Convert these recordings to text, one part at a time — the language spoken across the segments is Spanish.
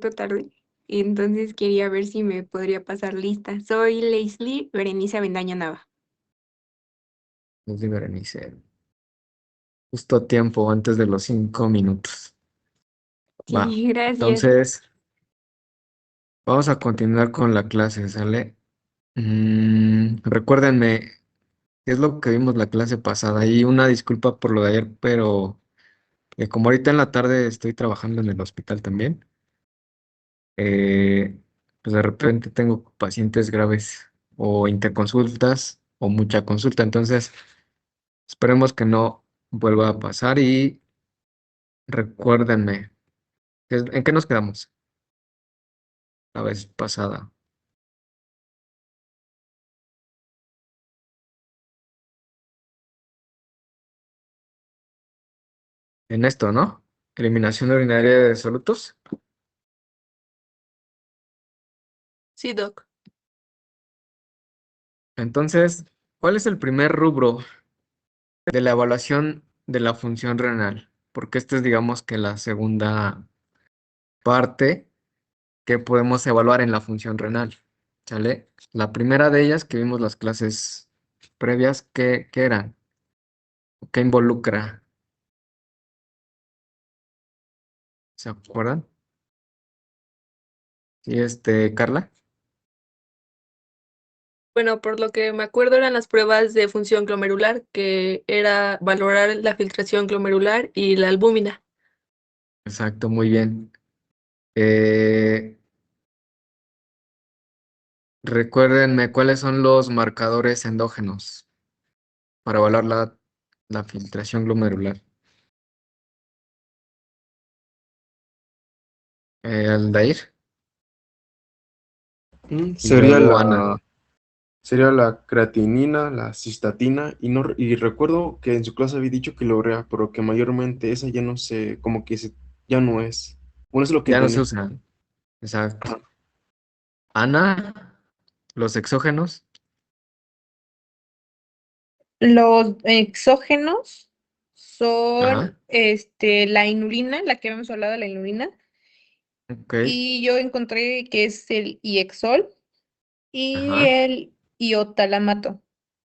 tarde. Entonces quería ver si me podría pasar lista. Soy Leslie Berenice Avendaño Nava. Leslie Berenice. Justo a tiempo, antes de los 5 minutos. Va. Sí, gracias. Entonces, vamos a continuar con la clase, ¿sale? Recuérdenme, ¿qué es lo que vimos la clase pasada? Y una disculpa por lo de ayer, pero como ahorita en la tarde estoy trabajando en el hospital también, eh, pues de repente tengo pacientes graves o interconsultas o mucha consulta, entonces esperemos que no vuelva a pasar y recuérdenme, ¿en qué nos quedamos la vez pasada? En esto, ¿no? Eliminación urinaria de solutos. Sí, Doc. Entonces, ¿cuál es el primer rubro de la evaluación de la función renal? Porque esta es, digamos, que la segunda parte que podemos evaluar en la función renal. ¿Sale? La primera de ellas que vimos las clases previas, ¿qué eran? ¿Qué involucra? ¿Se acuerdan? Sí, Carla. Bueno, por lo que me acuerdo eran las pruebas de función glomerular, que era valorar la filtración glomerular y la albúmina. Exacto, muy bien. Eh, Recuérdenme cuáles son los marcadores endógenos para evaluar la filtración glomerular. Aldair y Sería luego Ana. sería la creatinina, la cistatina, y recuerdo que en su clase había dicho que la urea, pero que mayormente esa ya no sé, ya no es. Bueno, eso es lo que Ya no se entendí. usan. Exacto. Ajá. Ana, los exógenos. Los exógenos son Ajá. la inulina, la que habíamos hablado de la inulina, Ok. y yo encontré que es el Iexol y Ajá. el iotalamato.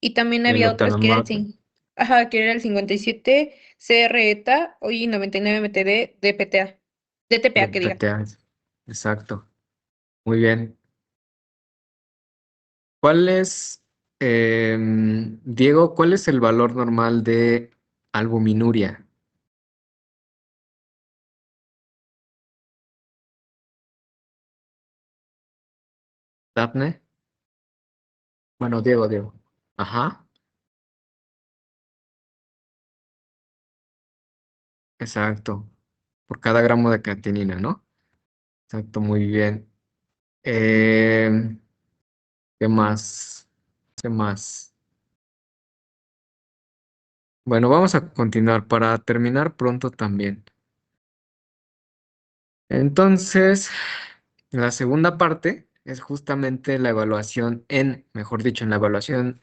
Y también Y el había otras que era otalamato. ajá, que era el 57 CR-ETA y 99 MTD de PTA, de De TPA, que diga. PTA. Exacto. Muy bien. ¿Cuál es, Diego, cuál es el valor normal de albuminuria? Dafne. Bueno, Diego. Ajá. Exacto. Por cada gramo de creatinina, ¿no? Exacto, muy bien. Em, ¿Qué más? ¿Qué más? Bueno, vamos a continuar para terminar pronto también. Entonces, la segunda parte es justamente la evaluación mejor dicho, en la evaluación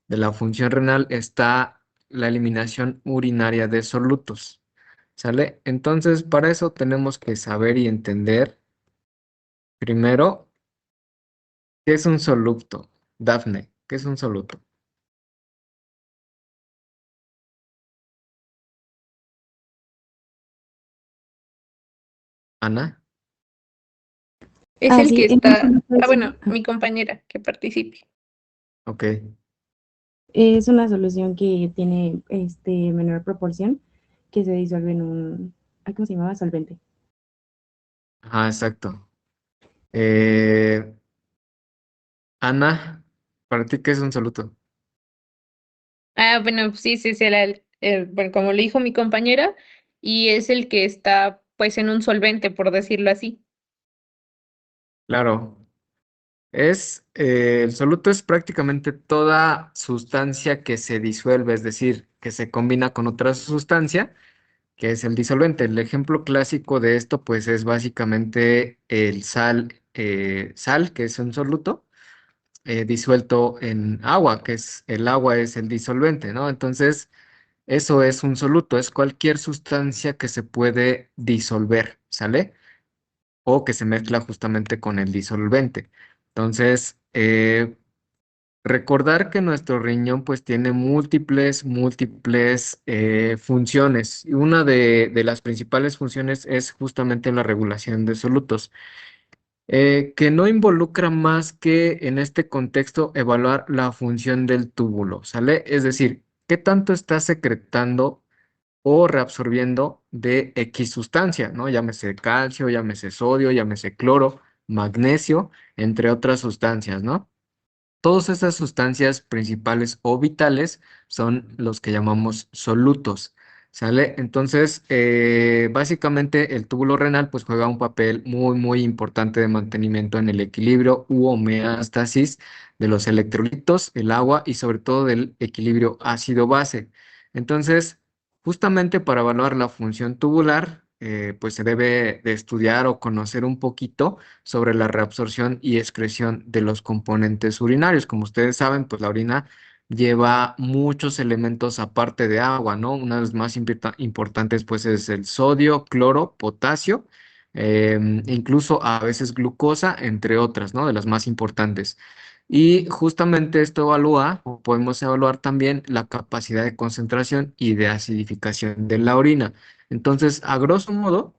de la función renal está la eliminación urinaria de solutos. ¿Sale? Entonces, para eso tenemos que saber y entender primero qué es un soluto. Dafne, ¿qué es un soluto? Ana, Es Ah, el que sí, está, es bueno, mi compañera que participe. ok. es una solución que tiene menor proporción que se disuelve en ¿cómo se llamaba? Solvente. Ajá, exacto. Eh, Ana, ¿para ti qué es un soluto? Ah, bueno, sí, sí, será bueno, como le dijo mi compañera, y es el que está pues en un solvente, por decirlo así. Claro, el soluto es prácticamente toda sustancia que se disuelve, es decir, que se combina con otra sustancia, que es el disolvente. El ejemplo clásico de esto, pues, es básicamente el sal, que es un soluto, disuelto en agua, el agua es el disolvente, ¿no? Entonces, eso es un soluto, es cualquier sustancia que se puede disolver, ¿sale? o que se mezcla justamente con el disolvente. Entonces, recordar que nuestro riñón pues tiene múltiples funciones y una de las principales funciones es justamente la regulación de solutos, que no involucra más que en este contexto evaluar la función del túbulo, ¿sale? Es decir, qué tanto está secretando o reabsorbiendo de X sustancia, ¿no? Llámese calcio, llámese sodio, llámese cloro, magnesio, entre otras sustancias, ¿no? Todas esas sustancias principales o vitales son los que llamamos solutos, ¿sale? Entonces, básicamente el túbulo renal pues juega un papel muy importante de mantenimiento en el equilibrio u homeostasis de los electrolitos, el agua y sobre todo del equilibrio ácido-base. Entonces, justamente para evaluar la función tubular, pues se debe de estudiar o conocer un poquito sobre la reabsorción y excreción de los componentes urinarios. Como ustedes saben, pues la orina lleva muchos elementos aparte de agua, ¿no? Una de las más importantes, pues, es el sodio, cloro, potasio, incluso a veces glucosa, entre otras, ¿no? De las más importantes. Y justamente esto evalúa, o podemos evaluar también la capacidad de concentración y de acidificación de la orina. Entonces, a grosso modo,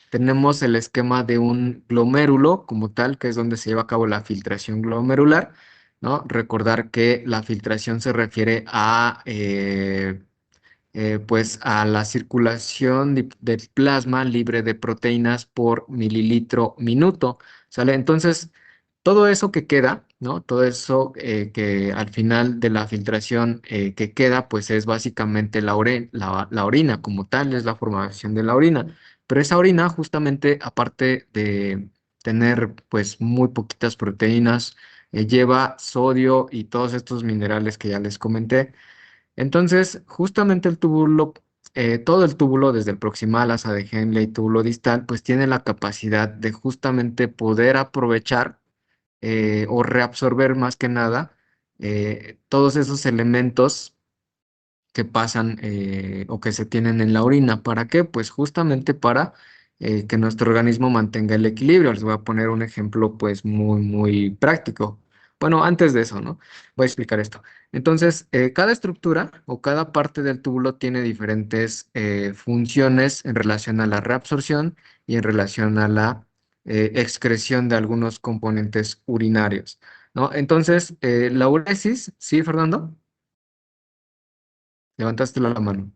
tenemos el esquema de un glomérulo como tal, que es donde se lleva a cabo la filtración glomerular, ¿no? Recordar que la filtración se refiere a, pues, a la circulación del plasma libre de proteínas por mililitro minuto, ¿sale? Entonces, todo eso que queda, ¿no? Todo eso que al final de la filtración que queda, pues es básicamente la orina como tal, es la formación de la orina. Pero esa orina, justamente, aparte de tener pues muy poquitas proteínas, lleva sodio y todos estos minerales que ya les comenté. Entonces, justamente todo el túbulo, desde el proximal hasta de Henle y túbulo distal, pues tiene la capacidad de justamente poder aprovechar o reabsorber más que nada todos esos elementos que pasan o que se tienen en la orina. ¿Para qué? Pues justamente para que nuestro organismo mantenga el equilibrio. Les voy a poner un ejemplo pues muy práctico. Bueno, antes de eso, ¿no? Voy a explicar esto. Entonces, cada estructura o cada parte del túbulo tiene diferentes funciones en relación a la reabsorción y en relación a la excreción de algunos componentes urinarios, ¿no? Entonces, la uresis, ¿sí, Fernando? Levantaste la mano.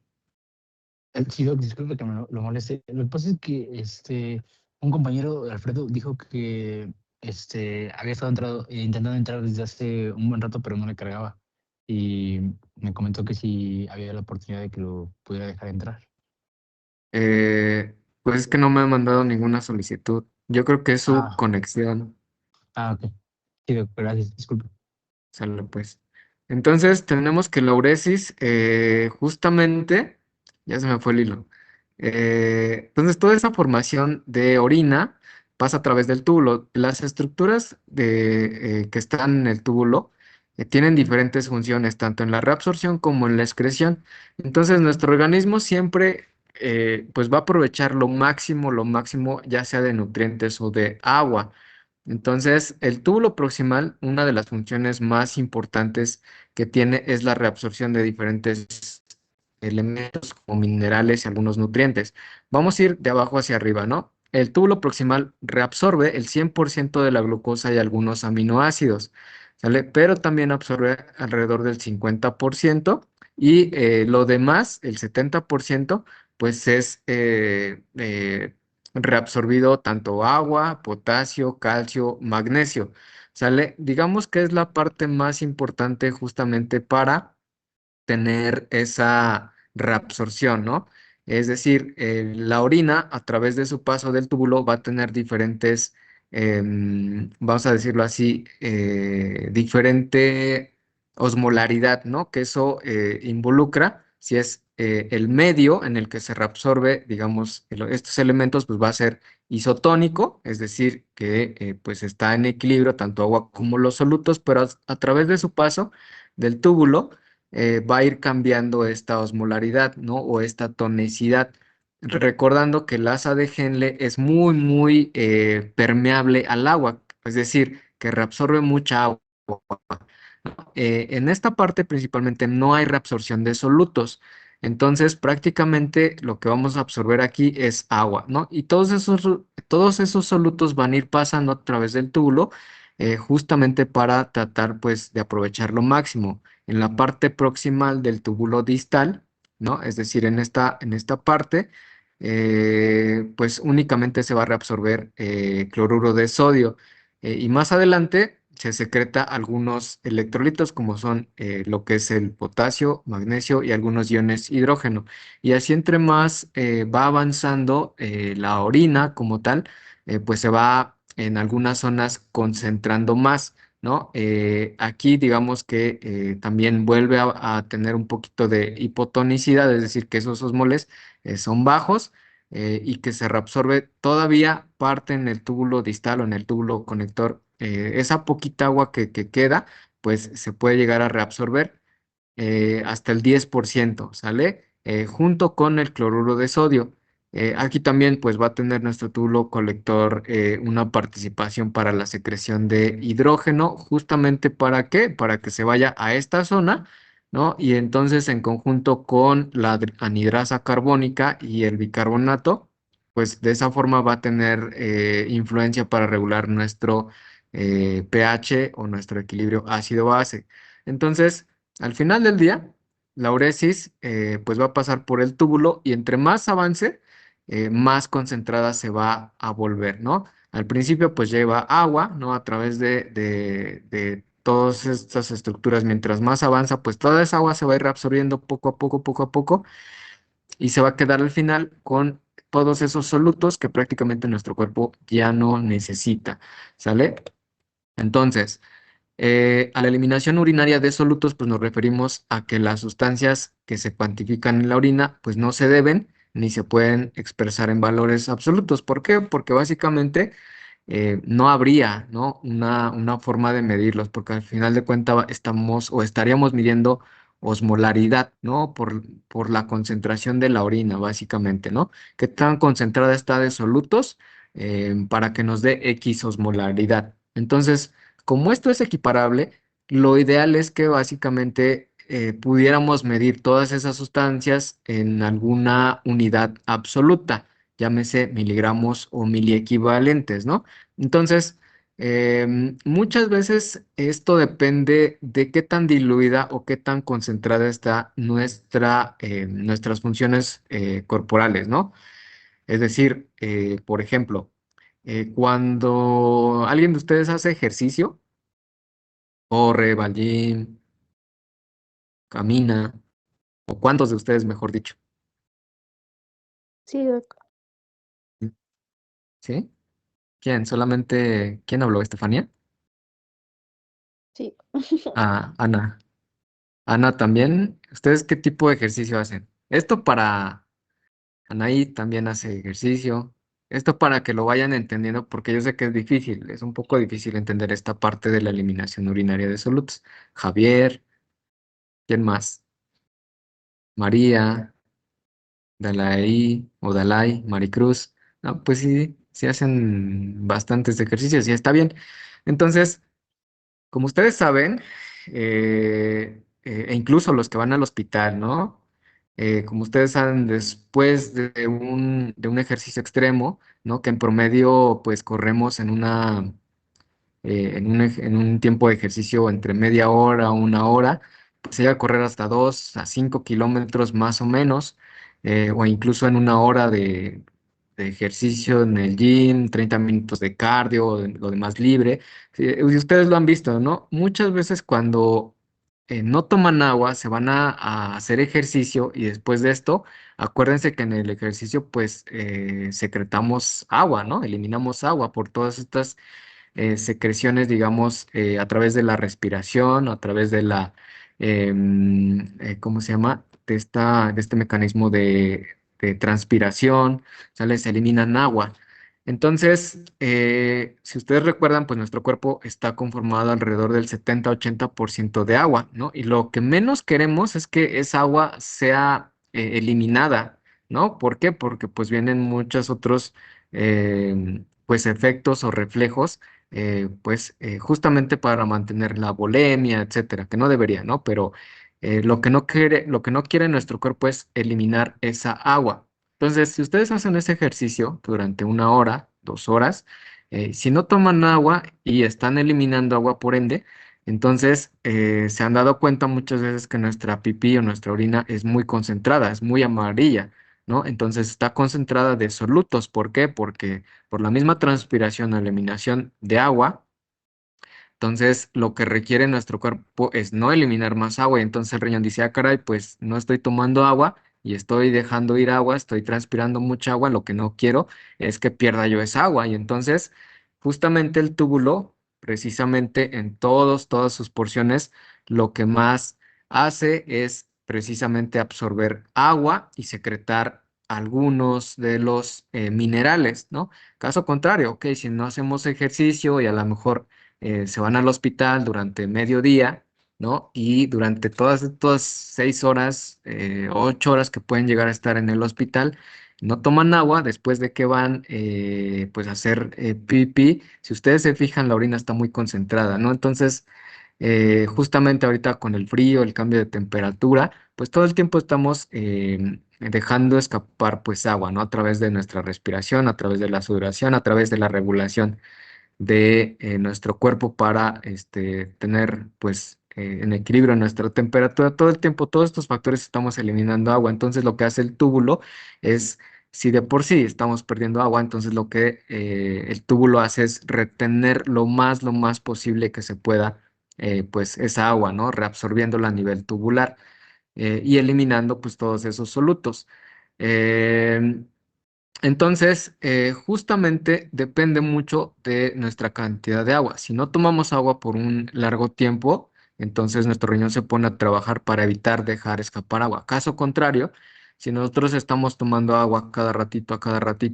Sí, Doc, disculpe que lo moleste. Lo que pasa es que un compañero, Alfredo, dijo que había estado intentando entrar desde hace un buen rato, pero no le cargaba. Y me comentó que si había la oportunidad de que lo pudiera dejar entrar. Pues es que no me han mandado ninguna solicitud. Yo creo que es su Ah, conexión. ok. Sí, Doc, gracias, disculpe. Sale pues. Entonces tenemos que la uresis, justamente, ya se me fue el hilo. Entonces toda esa formación de orina pasa a través del túbulo. Las estructuras que están en el túbulo tienen diferentes funciones, tanto en la reabsorción como en la excreción. Entonces nuestro organismo siempre pues va a aprovechar lo máximo, ya sea de nutrientes o de agua. Entonces, el túbulo proximal, una de las funciones más importantes que tiene es la reabsorción de diferentes elementos como minerales y algunos nutrientes. Vamos a ir de abajo hacia arriba, ¿no? El túbulo proximal reabsorbe el 100% de la glucosa y algunos aminoácidos, ¿sale? Pero también absorbe alrededor del 50% y lo demás, el 70%, pues es reabsorbido tanto agua, potasio, calcio, magnesio, ¿sale? Digamos que es la parte más importante justamente para tener esa reabsorción, ¿no? Es decir, la orina a través de su paso del túbulo va a tener diferentes, vamos a decirlo así, diferente osmolaridad, ¿no? Que eso involucra, si es el medio en el que se reabsorbe, digamos, estos elementos, pues va a ser isotónico, es decir, que pues está en equilibrio tanto agua como los solutos, pero a través de su paso del túbulo, va a ir cambiando esta osmolaridad, ¿no? O esta tonicidad. recordando que el asa de Henle es muy, muy permeable al agua, es decir, que reabsorbe mucha agua. En esta parte principalmente no hay reabsorción de solutos. Entonces, prácticamente lo que vamos a absorber aquí es agua, ¿no? Y todos esos solutos van a ir pasando a través del túbulo, justamente para tratar, pues, de aprovechar lo máximo. En la parte proximal del túbulo distal, ¿no? Es decir, en esta parte, pues únicamente se va a reabsorber cloruro de sodio. Y más adelante se secreta algunos electrolitos como son lo que es el potasio, magnesio y algunos iones hidrógeno. Y así entre más va avanzando la orina como tal, pues se va en algunas zonas concentrando más, ¿no? Aquí digamos que también vuelve a tener un poquito de hipotonicidad, es decir, que esos osmoles son bajos, y que se reabsorbe todavía parte en el túbulo distal o en el túbulo conector. Esa poquita agua que queda, pues se puede llegar a reabsorber hasta el 10%, ¿sale? Junto con el cloruro de sodio. Aquí también pues va a tener nuestro túbulo colector una participación para la secreción de hidrógeno, justamente ¿para qué? Para que se vaya a esta zona, ¿no? Y entonces en conjunto con la anhidrasa carbónica y el bicarbonato, pues de esa forma va a tener influencia para regular nuestro pH o nuestro equilibrio ácido-base. Entonces, al final del día, la uresis pues va a pasar por el túbulo y entre más avance, más concentrada se va a volver, ¿no? Al principio pues lleva agua, ¿no? A través de todas estas estructuras, mientras más avanza, pues toda esa agua se va a ir reabsorbiendo poco a poco, y se va a quedar al final con todos esos solutos que prácticamente nuestro cuerpo ya no necesita, ¿sale? Entonces, a la eliminación urinaria de solutos, pues nos referimos a que las sustancias que se cuantifican en la orina, pues no se deben ni se pueden expresar en valores absolutos. ¿Por qué? Porque básicamente no habría, ¿no? una forma de medirlos, porque al final de cuentas estamos o estaríamos midiendo osmolaridad, ¿no? Por la concentración de la orina, básicamente, ¿no? ¿Qué tan concentrada está de solutos para que nos dé X osmolaridad? Entonces, como esto es equiparable, lo ideal es que básicamente pudiéramos medir todas esas sustancias en alguna unidad absoluta, llámese miligramos o miliequivalentes, ¿no? Entonces, muchas veces esto depende de qué tan diluida o qué tan concentrada está nuestras funciones corporales, ¿no? Es decir, por ejemplo, cuando alguien de ustedes hace ejercicio, corre, va al gym, camina, o cuántos de ustedes, mejor dicho, Sí, Doc. ¿sí? ¿Quién? ¿Solamente quién habló? ¿Estefanía? Sí. Ah, Ana. Ana también. ¿Ustedes qué tipo de ejercicio hacen? Esto para Anaí también hace ejercicio. Esto para que lo vayan entendiendo, porque yo sé que es difícil, es un poco difícil entender esta parte de la eliminación urinaria de solutos. Javier, ¿quién más? María, Dalai o Dalai, Maricruz. No, pues sí, sí hacen bastantes ejercicios y está bien. Entonces, como ustedes saben, e incluso los que van al hospital, ¿no? Como ustedes saben, después de un ejercicio extremo, ¿no? Que en promedio, pues corremos en un tiempo de ejercicio entre media hora a una hora, pues se llega a correr hasta 2 a 5 kilómetros más o menos, o incluso en una hora de ejercicio en el gym, 30 minutos de cardio, lo demás libre. Sí, y ustedes lo han visto, ¿no? Muchas veces cuando no toman agua, se van a hacer ejercicio y después de esto, acuérdense que en el ejercicio pues secretamos agua, ¿no? Eliminamos agua por todas estas secreciones, digamos, a través de la respiración, a través de ¿cómo se llama? De este mecanismo de transpiración, ¿sale? Se eliminan agua. Entonces, si ustedes recuerdan, pues nuestro cuerpo está conformado alrededor del 70-80% de agua, ¿no? Y lo que menos queremos es que esa agua sea eliminada, ¿no? ¿Por qué? Porque pues vienen muchos otros pues efectos o reflejos pues justamente para mantener la bulimia, etcétera, que no debería, ¿no? Pero lo que no quiere nuestro cuerpo es eliminar esa agua. Entonces, si ustedes hacen ese ejercicio durante 1 hora, 2 horas, si no toman agua y están eliminando agua por ende, entonces se han dado cuenta muchas veces que nuestra pipí o nuestra orina es muy concentrada, es muy amarilla, ¿no? Entonces está concentrada de solutos. ¿Por qué? Porque por la misma transpiración o eliminación de agua, entonces, lo que requiere nuestro cuerpo es no eliminar más agua. Y entonces el riñón dice, ah, caray, pues no estoy tomando agua y estoy dejando ir agua, estoy transpirando mucha agua. Lo que no quiero es que pierda yo esa agua. Y entonces, justamente el túbulo, precisamente en todas sus porciones, lo que más hace es precisamente absorber agua y secretar algunos de los minerales, ¿no? Caso contrario, ok, si no hacemos ejercicio y a lo mejor se van al hospital durante mediodía, ¿no? Y durante todas estas 6 horas, 8 horas que pueden llegar a estar en el hospital, no toman agua después de que van pues a hacer pipí. Si ustedes se fijan, la orina está muy concentrada, ¿no? Entonces, justamente ahorita con el frío, el cambio de temperatura, pues todo el tiempo estamos dejando escapar pues agua, ¿no? A través de nuestra respiración, a través de la sudoración, a través de la regulación de nuestro cuerpo para tener pues en equilibrio nuestra temperatura todo el tiempo. Todos estos factores estamos eliminando agua. Entonces lo que hace el túbulo es, si de por sí estamos perdiendo agua, entonces lo que el túbulo hace es retener lo más posible que se pueda pues esa agua, ¿no? Reabsorbiéndola a nivel tubular y eliminando pues todos esos solutos. Em, entonces, justamente depende mucho de nuestra cantidad de agua. Si no tomamos agua por un largo tiempo, entonces nuestro riñón se pone a trabajar para evitar dejar escapar agua. Caso contrario, si nosotros estamos tomando agua a cada ratito,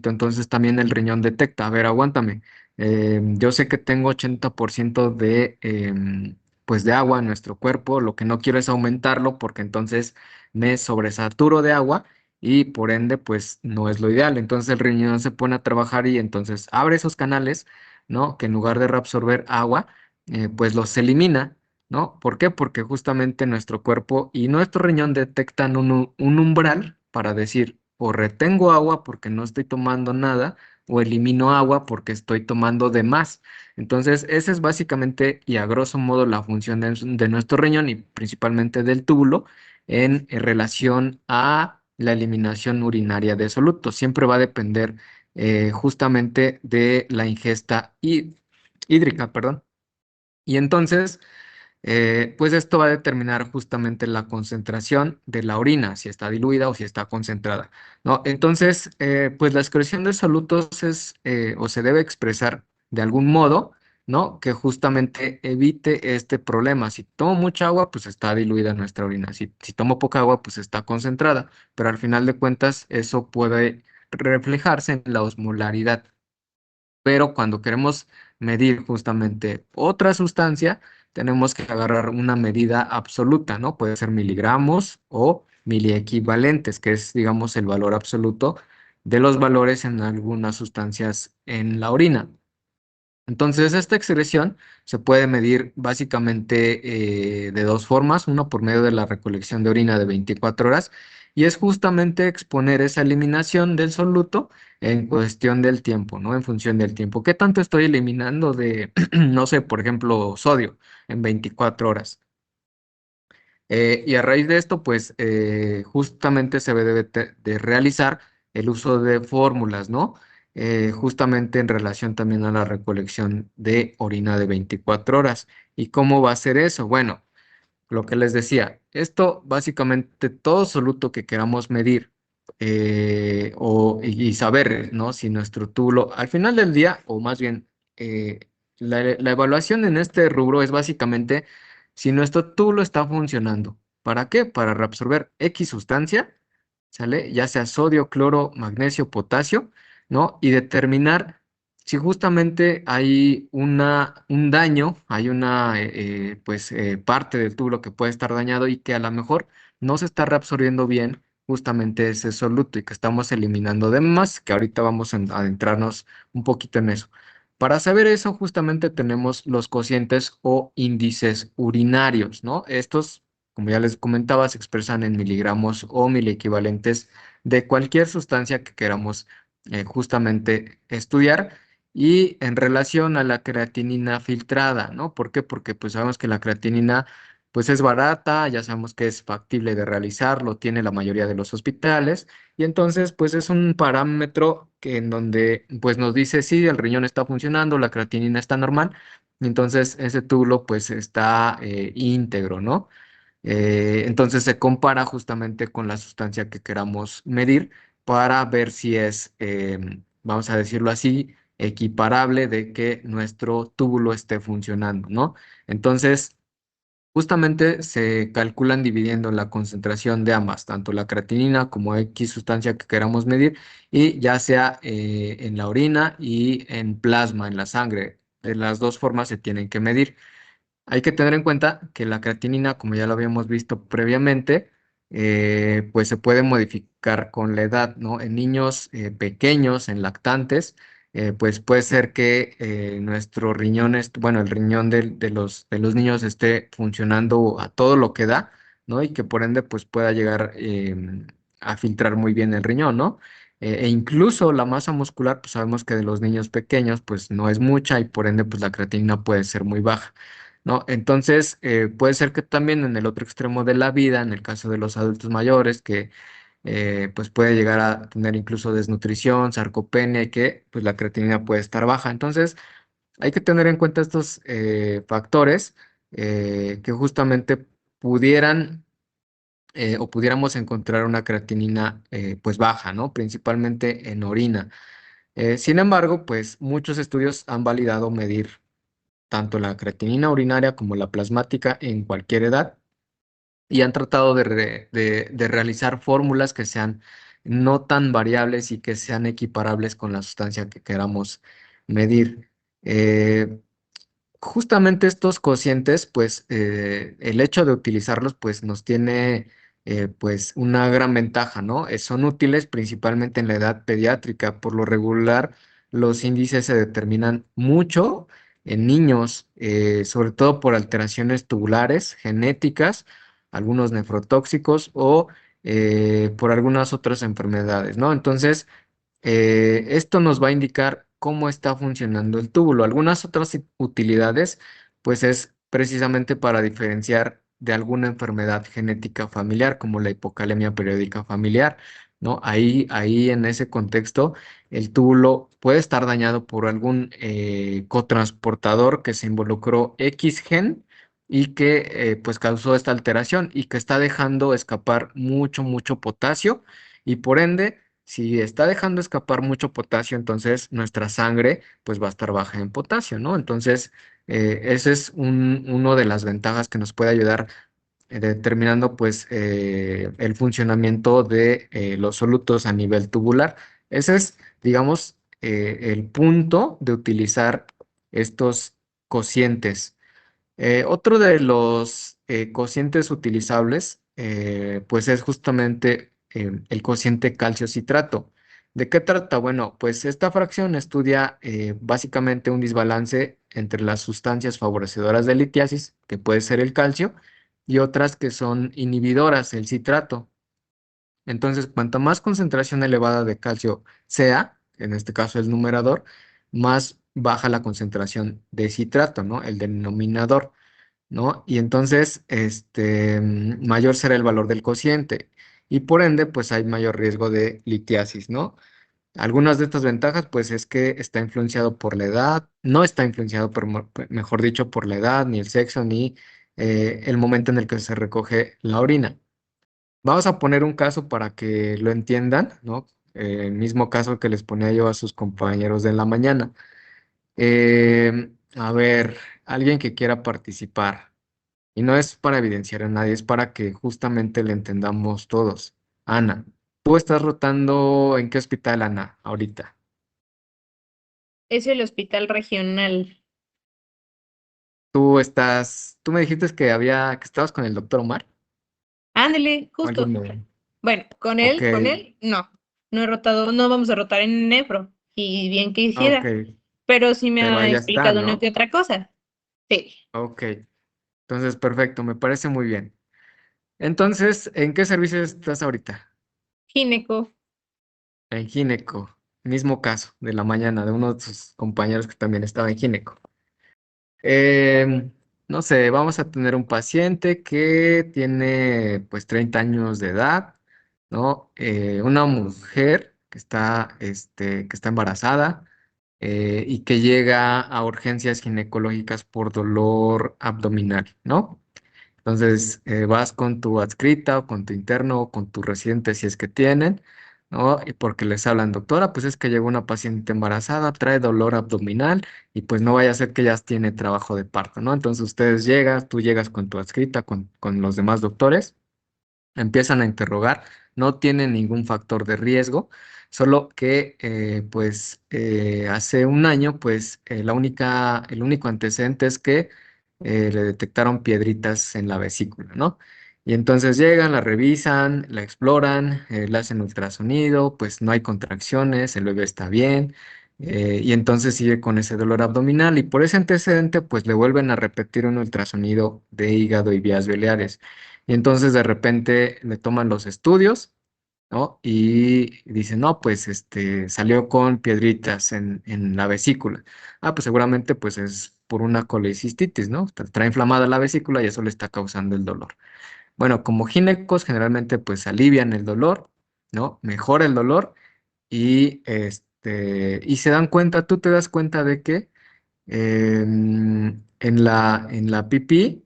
entonces también el riñón detecta, a ver, aguántame. Yo sé que tengo 80% de, pues de agua en nuestro cuerpo, lo que no quiero es aumentarlo porque entonces me sobresaturo de agua y por ende, pues no es lo ideal. Entonces el riñón se pone a trabajar y entonces abre esos canales, ¿no? Que en lugar de reabsorber agua, pues los elimina, ¿no? ¿Por qué? Porque justamente nuestro cuerpo y nuestro riñón detectan un umbral para decir, o retengo agua porque no estoy tomando nada, o elimino agua porque estoy tomando de más. Entonces, esa es básicamente y a grosso modo la función de nuestro riñón y principalmente del túbulo en relación a la eliminación urinaria de solutos. Siempre va a depender justamente de la ingesta hídrica, perdón. Y entonces, pues esto va a determinar justamente la concentración de la orina, si está diluida o si está concentrada, ¿no? Entonces, pues la excreción de solutos es o se debe expresar de algún modo, ¿no? Que justamente evite este problema. Si tomo mucha agua, pues está diluida nuestra orina. Si tomo poca agua, pues está concentrada. Pero al final de cuentas, eso puede reflejarse en la osmolaridad. Pero cuando queremos medir justamente otra sustancia, tenemos que agarrar una medida absoluta, ¿no? Puede ser miligramos o miliequivalentes, que es, digamos, el valor absoluto de los valores en algunas sustancias en la orina. Entonces, esta excreción se puede medir básicamente de dos formas, una por medio de la recolección de orina de 24 horas y es justamente exponer esa eliminación del soluto en cuestión del tiempo, ¿no? En función del tiempo. ¿Qué tanto estoy eliminando de, no sé, por ejemplo, sodio en 24 horas? Y a raíz de esto, pues justamente se debe de realizar el uso de fórmulas, ¿no? Justamente en relación también a la recolección de orina de 24 horas. ¿Y cómo va a ser eso? Bueno, lo que les decía, esto básicamente todo soluto que queramos medir y saber, ¿no? Si nuestro túbulo, al final del día, o más bien, eh, la evaluación en este rubro es básicamente si nuestro túbulo está funcionando. ¿Para qué? Para reabsorber X sustancia, ¿sale? Ya sea sodio, cloro, magnesio, potasio, ¿no? Y determinar si justamente hay un daño, hay una pues parte del túbulo que puede estar dañado y que a lo mejor no se está reabsorbiendo bien justamente ese soluto y que estamos eliminando de más, que ahorita vamos a adentrarnos un poquito en eso. Para saber eso, justamente tenemos los cocientes o índices urinarios, ¿no? Estos, como ya les comentaba, se expresan en miligramos o miliequivalentes de cualquier sustancia que queramos justamente estudiar. Y en relación a la creatinina filtrada, ¿no? ¿Por qué? Porque pues sabemos que la creatinina pues es barata, ya sabemos que es factible de realizarlo, tiene la mayoría de los hospitales y entonces pues es un parámetro que en donde pues nos dice si el riñón está funcionando, la creatinina está normal, entonces ese túbulo pues está íntegro, ¿no? Entonces se compara justamente con la sustancia que queramos medir para ver si es, vamos a decirlo así, equiparable de que nuestro túbulo esté funcionando, ¿no? Entonces, justamente se calculan dividiendo la concentración de ambas, tanto la creatinina como X sustancia que queramos medir, y ya sea en la orina y en plasma, en la sangre. De las dos formas se tienen que medir. Hay que tener en cuenta que la creatinina, como ya lo habíamos visto previamente, pues se puede modificar con la edad, ¿no? En niños pequeños, en lactantes, pues puede ser que nuestro riñón, bueno, el riñón de los niños esté funcionando a todo lo que da, ¿no? Y que por ende, pues pueda llegar a filtrar muy bien el riñón, ¿no? E incluso la masa muscular, pues sabemos que de los niños pequeños, pues no es mucha y por ende, pues la creatinina puede ser muy baja. ¿No? Entonces, puede ser que también en el otro extremo de la vida, en el caso de los adultos mayores, que pues puede llegar a tener incluso desnutrición, sarcopenia y que pues la creatinina puede estar baja. Entonces, hay que tener en cuenta estos factores que justamente pudieran o pudiéramos encontrar una creatinina pues baja, ¿no? Principalmente en orina. Sin embargo, pues muchos estudios han validado medir tanto la creatinina urinaria como la plasmática en cualquier edad y han tratado de realizar fórmulas que sean no tan variables y que sean equiparables con la sustancia que queramos medir. Eh, Justamente estos cocientes, pues el hecho de utilizarlos, pues nos tiene pues una gran ventaja, ¿no? Son útiles principalmente en la edad pediátrica. Por lo regular, los índices se determinan mucho en niños, sobre todo por alteraciones tubulares, genéticas, algunos nefrotóxicos o por algunas otras enfermedades, ¿no? Entonces, esto nos va a indicar cómo está funcionando el túbulo. Algunas otras utilidades, pues es precisamente para diferenciar de alguna enfermedad genética familiar, como la hipocalemia periódica familiar, ¿no? Ahí en ese contexto, el túbulo puede estar dañado por algún cotransportador que se involucró X gen y que pues causó esta alteración y que está dejando escapar mucho potasio y por ende si está dejando escapar mucho potasio, entonces nuestra sangre pues va a estar baja en potasio, ¿no? Entonces, ese es uno de las ventajas que nos puede ayudar determinando pues el funcionamiento de los solutos a nivel tubular. Ese es, digamos, el punto de utilizar estos cocientes. Otro de los cocientes utilizables, pues es justamente el cociente calcio-citrato. ¿De qué trata? Bueno, pues esta fracción estudia básicamente un desbalance entre las sustancias favorecedoras de litiasis, que puede ser el calcio, y otras que son inhibidoras, el citrato. Entonces, cuanto más concentración elevada de calcio sea, en este caso el numerador, más baja la concentración de citrato, ¿no? El denominador. ¿No? Y entonces, mayor será el valor del cociente y por ende, pues hay mayor riesgo de litiasis, ¿no? Algunas de estas ventajas, pues es que está influenciado por la edad, no está influenciado, por, mejor dicho, por la edad, ni el sexo, ni el momento en el que se recoge la orina. Vamos a poner un caso para que lo entiendan, ¿no? El mismo caso que les ponía yo a sus compañeros de la mañana. A ver, alguien que quiera participar. Y no es para evidenciar a nadie, es para que justamente le entendamos todos. Ana, ¿tú estás rotando en qué hospital, Ana, ahorita? Es el hospital regional. Tú me dijiste que estabas con el doctor Omar Ándele, o justo. alguien de... Bueno, con Ok, él, no. No he rotado, no vamos a rotar en nefro. Y bien que ok, hiciera. Pero sí me pero ha ahí ya está, explicado una ¿no? que otra cosa. Sí. Ok, entonces perfecto, me parece muy bien. Entonces, ¿en qué servicio estás ahorita? Gineco. En gineco, mismo caso de la mañana de uno de sus compañeros que también estaba en gineco. No sé, vamos a tener un paciente que tiene pues 30 años de edad, ¿no? Una mujer que está embarazada y que llega a urgencias ginecológicas por dolor abdominal, ¿no? Entonces, vas con tu adscrita o con tu interno o con tu residente si es que tienen, ¿no? Y porque les hablan, doctora, pues es que llegó una paciente embarazada, trae dolor abdominal y pues no vaya a ser que ya tiene trabajo de parto, ¿no? Entonces tú llegas con tu adscrita, con los demás doctores, empiezan a interrogar, no tienen ningún factor de riesgo, solo que hace un año pues el único antecedente es que le detectaron piedritas en la vesícula, ¿no? Y entonces llegan, la revisan, la exploran, le hacen ultrasonido, pues no hay contracciones, el bebé está bien, y entonces sigue con ese dolor abdominal y por ese antecedente pues le vuelven a repetir un ultrasonido de hígado y vías biliares. Y entonces de repente le toman los estudios, ¿no? Y dicen, no, pues salió con piedritas en la vesícula. Ah, pues seguramente pues es por una colecistitis, ¿no? Trae inflamada la vesícula y eso le está causando el dolor. Bueno, como ginecos generalmente pues alivian el dolor, ¿no? Mejora el dolor y se dan cuenta, tú te das cuenta de que en la pipí,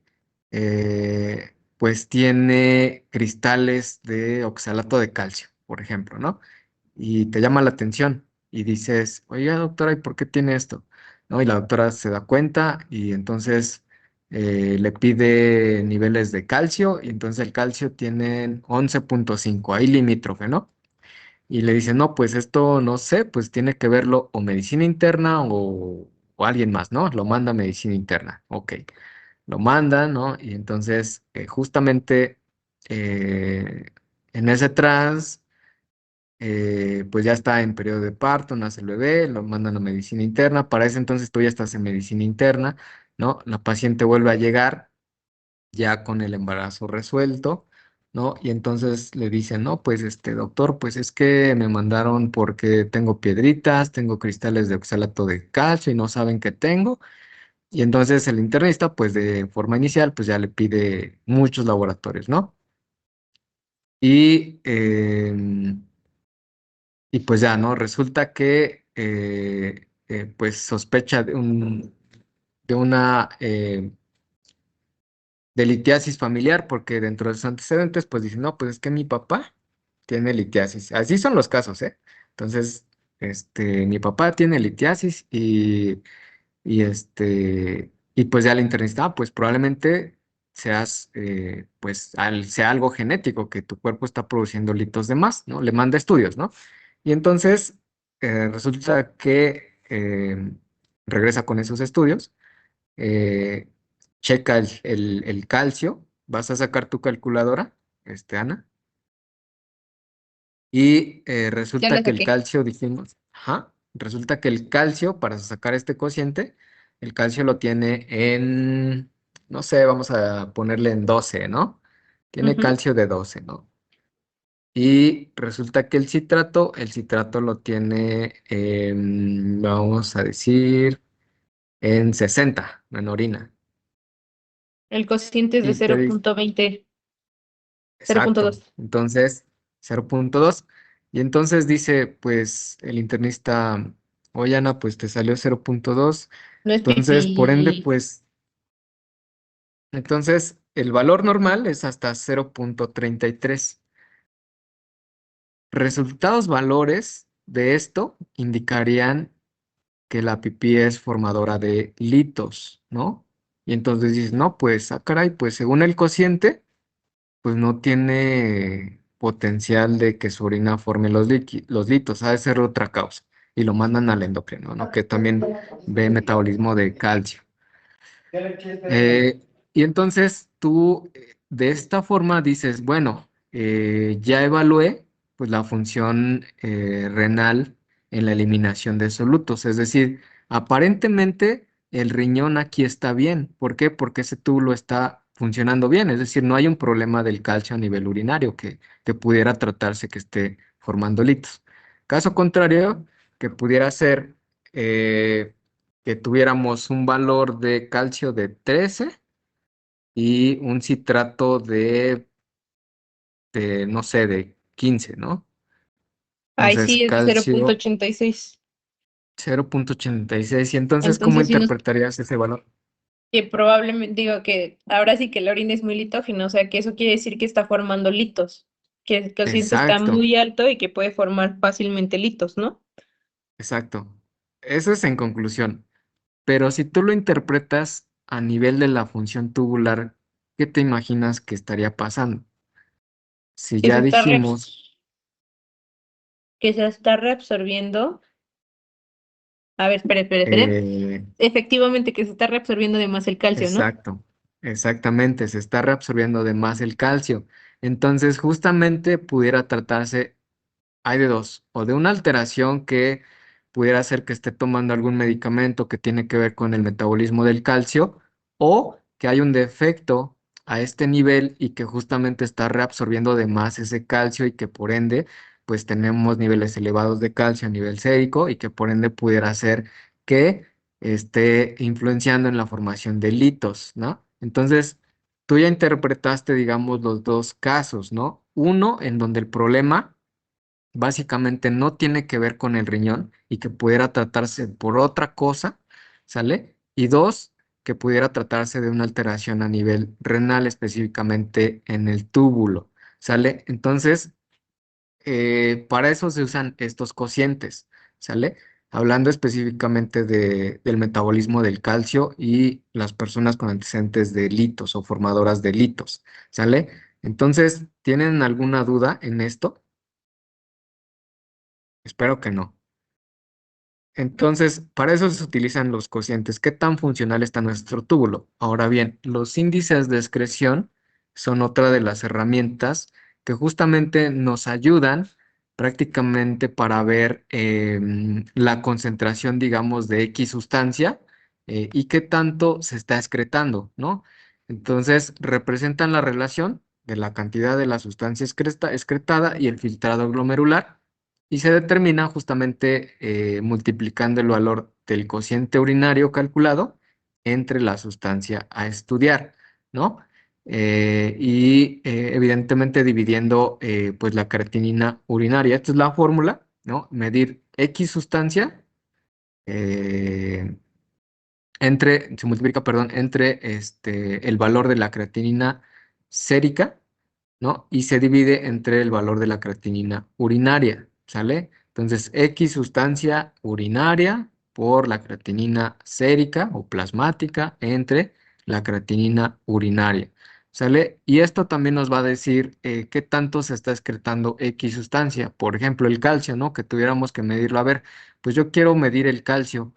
pues tiene cristales de oxalato de calcio, por ejemplo, ¿no? Y te llama la atención y dices, oiga, doctora, ¿y por qué tiene esto? ¿No? Y la doctora se da cuenta y entonces le pide niveles de calcio y entonces el calcio tiene 11,5, ahí limítrofe, ¿no? Y le dice, no, pues esto no sé, pues tiene que verlo o medicina interna o alguien más, ¿no? Lo manda a medicina interna. Ok, lo manda, ¿no? Y entonces, justamente eh, en ese trans, pues ya está en periodo de parto, nace el bebé, lo mandan a medicina interna. Para ese entonces tú ya estás en medicina interna, ¿no? La paciente vuelve a llegar ya con el embarazo resuelto, ¿no? Y entonces le dicen, no, pues doctor, pues es que me mandaron porque tengo piedritas, tengo cristales de oxalato de calcio y no saben qué tengo. Y entonces el internista, pues de forma inicial, pues ya le pide muchos laboratorios, ¿no? Y, y pues ya, ¿no? Resulta que, pues sospecha de una de litiasis familiar, porque dentro de sus antecedentes, pues dicen, no, pues es que mi papá tiene litiasis. Así son los casos, ¿eh? Entonces, mi papá tiene litiasis y pues ya le internista, pues probablemente sea algo genético, que tu cuerpo está produciendo litos de más, ¿no? Le manda estudios, ¿no? Y entonces, resulta que regresa con esos estudios, eh, checa el calcio, vas a sacar tu calculadora, Ana, y Ya lo resulta que el saqué. calcio, dijimos, ajá, resulta que el calcio, para sacar este cociente, el calcio lo tiene no sé, vamos a ponerle en 12, ¿no? Tiene Ujú. calcio de 12, ¿no? Y resulta que el citrato lo tiene, vamos a decir, en 60 en orina. El cociente es de Y te dice, 0,20, exacto. 0,2. Entonces, 0,2. Y entonces dice, pues, el internista, oye, Ana, pues te salió 0,2. No es Entonces, por ende, pipí. pues, entonces, el valor normal es hasta 0,33. Resultados valores de esto indicarían que la pipí es formadora de litos, ¿no? Y entonces dices, no, pues, caray, pues según el cociente, pues no tiene potencial de que su orina forme los litos, ha de ser otra causa. Y lo mandan al endocrino, ¿no? Que también ve metabolismo de calcio. Y entonces tú de esta forma dices, bueno, ya evalué pues la función renal en la eliminación de solutos. Es decir, aparentemente el riñón aquí está bien. ¿Por qué? Porque ese túbulo está funcionando bien. Es decir, no hay un problema del calcio a nivel urinario que pudiera tratarse que esté formando litos. Caso contrario, que pudiera ser que tuviéramos un valor de calcio de 13 y un citrato no sé, de 15, ¿no? Ay, Entonces, sí, es de cero punto calcio ochenta y seis 0.86. Y entonces, ¿cómo Entonces, sí nos interpretarías ese valor? que probablemente digo que ahora sí que la orina es muy litógena, o sea que eso quiere decir que está formando litos, que el cociente está Exacto, muy alto y que puede formar fácilmente litos, ¿no? exacto. Eso es en conclusión. Pero si tú lo interpretas a nivel de la función tubular, ¿qué te imaginas que estaría pasando? Si Que se ya está dijimos, que se está reabsorbiendo. A ver, espere. eh, Efectivamente, que se está reabsorbiendo de más el calcio, ¿no? exacto, exactamente, se está reabsorbiendo de más el calcio. Entonces, justamente pudiera tratarse. Hay de dos, o de una alteración que pudiera hacer que esté tomando algún medicamento que tiene que ver con el metabolismo del calcio, o que hay un defecto a este nivel y que justamente está reabsorbiendo de más ese calcio y que por ende, pues tenemos niveles elevados de calcio a nivel sérico y que por ende pudiera hacer que esté influenciando en la formación de litos, ¿no? Entonces, tú ya interpretaste, digamos, los dos casos, ¿no? Uno en donde el problema básicamente no tiene que ver con el riñón y que pudiera tratarse por otra cosa, ¿sale? Y dos, que pudiera tratarse de una alteración a nivel renal, específicamente en el túbulo, ¿sale? Entonces, para eso se usan estos cocientes, ¿sale? Hablando específicamente del metabolismo del calcio y las personas con antecedentes de litos o formadoras de litos, ¿sale? Entonces, ¿tienen alguna duda en esto? Espero que no. Entonces, para eso se utilizan los cocientes. ¿Qué tan funcional está nuestro túbulo? Ahora bien, los índices de excreción son otra de las herramientas que justamente nos ayudan prácticamente para ver la concentración, digamos, de X sustancia y qué tanto se está excretando, ¿no? Entonces, representan la relación de la cantidad de la sustancia excretada y el filtrado glomerular y se determina justamente multiplicando el valor del cociente urinario calculado entre la sustancia a estudiar, ¿no? Evidentemente dividiendo pues la creatinina urinaria. Esta es la fórmula, ¿no? Medir X sustancia eh, se multiplica, perdón, entre el valor de la creatinina sérica, ¿no? Y se divide entre el valor de la creatinina urinaria, ¿sale? Entonces, X sustancia urinaria por la creatinina sérica o plasmática entre la creatinina urinaria, ¿sale? Y esto también nos va a decir qué tanto se está excretando X sustancia. Por ejemplo, el calcio, ¿no? Que tuviéramos que medirlo. A ver, pues yo quiero medir el calcio,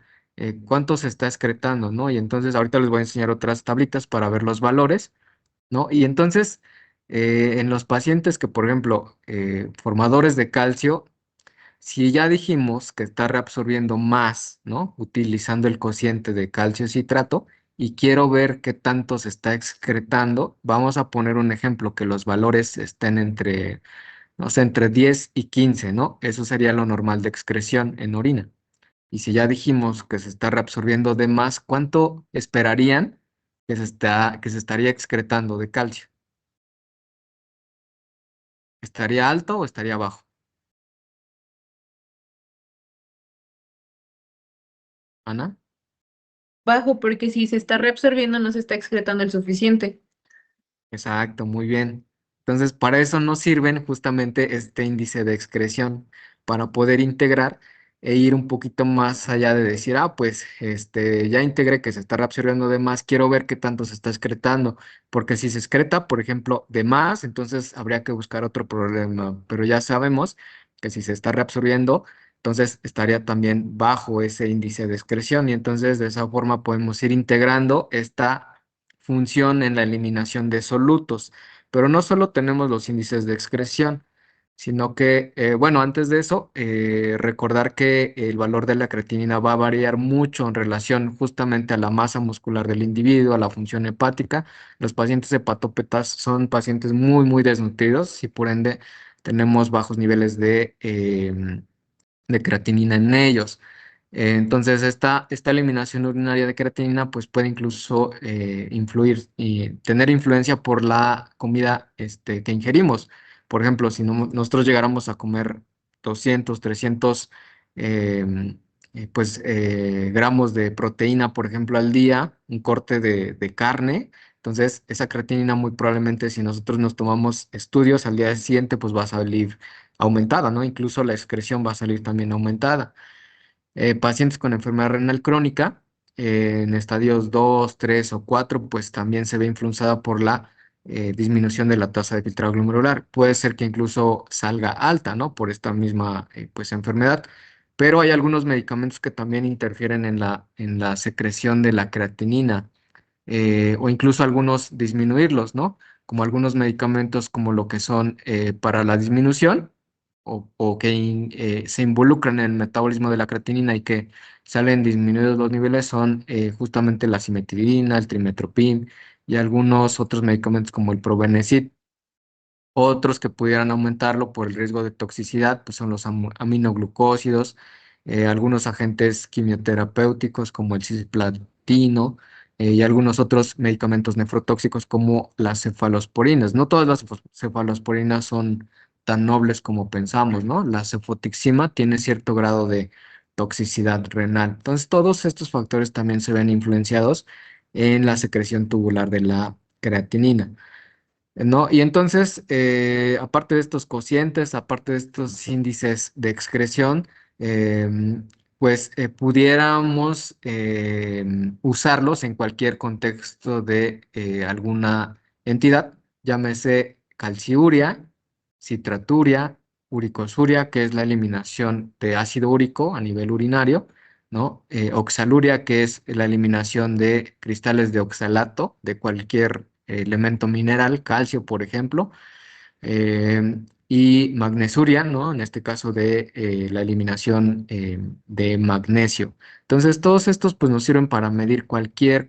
cuánto se está excretando, ¿no? Y entonces ahorita les voy a enseñar otras tablitas para ver los valores, ¿no? Y entonces, en los pacientes que, por ejemplo, formadores de calcio, si ya dijimos que está reabsorbiendo más, ¿no? Utilizando el cociente de calcio citrato y quiero ver qué tanto se está excretando, vamos a poner un ejemplo, que los valores estén entre, no sé, entre 10 y 15, ¿no? Eso sería lo normal de excreción en orina. Y si ya dijimos que se está reabsorbiendo de más, ¿cuánto esperarían que se estaría excretando de calcio? ¿Estaría alto o estaría bajo? Ana. Bajo, porque si se está reabsorbiendo no se está excretando el suficiente. Exacto, muy bien. Entonces, para eso nos sirven justamente este índice de excreción, para poder integrar e ir un poquito más allá de decir, pues ya integré que se está reabsorbiendo de más, quiero ver qué tanto se está excretando, porque si se excreta, por ejemplo, de más, entonces habría que buscar otro problema, pero ya sabemos que si se está reabsorbiendo, entonces estaría también bajo ese índice de excreción y entonces de esa forma podemos ir integrando esta función en la eliminación de solutos. Pero no solo tenemos los índices de excreción, sino que, bueno, antes de eso, recordar que el valor de la creatinina va a variar mucho en relación justamente a la masa muscular del individuo, a la función hepática. Los pacientes hepatópetas son pacientes muy, muy desnutridos y por ende tenemos bajos niveles de creatinina en ellos. Entonces, esta eliminación urinaria de creatinina pues puede incluso influir y tener influencia por la comida que ingerimos. Por ejemplo, si nosotros llegáramos a comer 200, 300 em, gramos de proteína, por ejemplo, al día, un corte de carne, entonces esa creatinina muy probablemente si nosotros nos tomamos estudios al día siguiente, pues va a salir aumentada, ¿no? Incluso la excreción va a salir también aumentada. Pacientes con enfermedad renal crónica, en estadios 2, 3 o 4, pues también se ve influenciada por la disminución de la tasa de filtrado glomerular. Puede ser que incluso salga alta, ¿no? Por esta misma pues enfermedad. Pero hay algunos medicamentos que también interfieren en la secreción de la creatinina o incluso algunos disminuirlos, ¿no? Como algunos medicamentos como lo que son para la disminución o que se involucran en el metabolismo de la creatinina y que salen disminuidos los niveles son justamente la cimetidina, el trimetoprim y algunos otros medicamentos como el probenecid. Otros que pudieran aumentarlo por el riesgo de toxicidad, pues son los aminoglucósidos, algunos agentes quimioterapéuticos como el cisplatino y algunos otros medicamentos nefrotóxicos como las cefalosporinas. No todas las cefalosporinas son tan nobles como pensamos, ¿no? La cefotixima tiene cierto grado de toxicidad renal. Entonces, todos estos factores también se ven influenciados en la secreción tubular de la creatinina. ¿No? Y entonces, aparte de estos cocientes, aparte de estos índices de excreción, pues pudiéramos usarlos en cualquier contexto de alguna entidad, llámese calciuria, citraturia, uricosuria, que es la eliminación de ácido úrico a nivel urinario, ¿no? Oxaluria, que es la eliminación de cristales de oxalato de cualquier elemento mineral, calcio, por ejemplo, y magnesuria, ¿no? En este caso de la eliminación de magnesio. Entonces, todos estos pues nos sirven para medir cualquier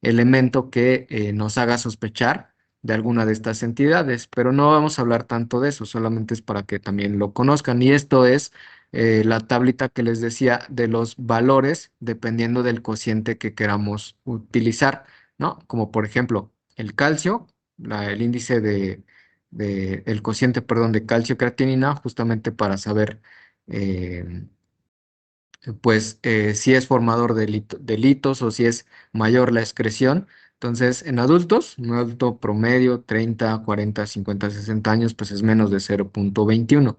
elemento que nos haga sospechar de alguna de estas entidades, pero no vamos a hablar tanto de eso, solamente es para que también lo conozcan. Y esto es la tablita que les decía de los valores dependiendo del cociente que queramos utilizar, ¿no? Como por ejemplo el calcio, el índice el cociente, perdón, de calcio-creatinina, justamente para saber, eh, pues, si es formador de, de litos o si es mayor la excreción. Entonces, en adultos, un adulto promedio, 30, 40, 50, 60 años, pues es menos de 0,21,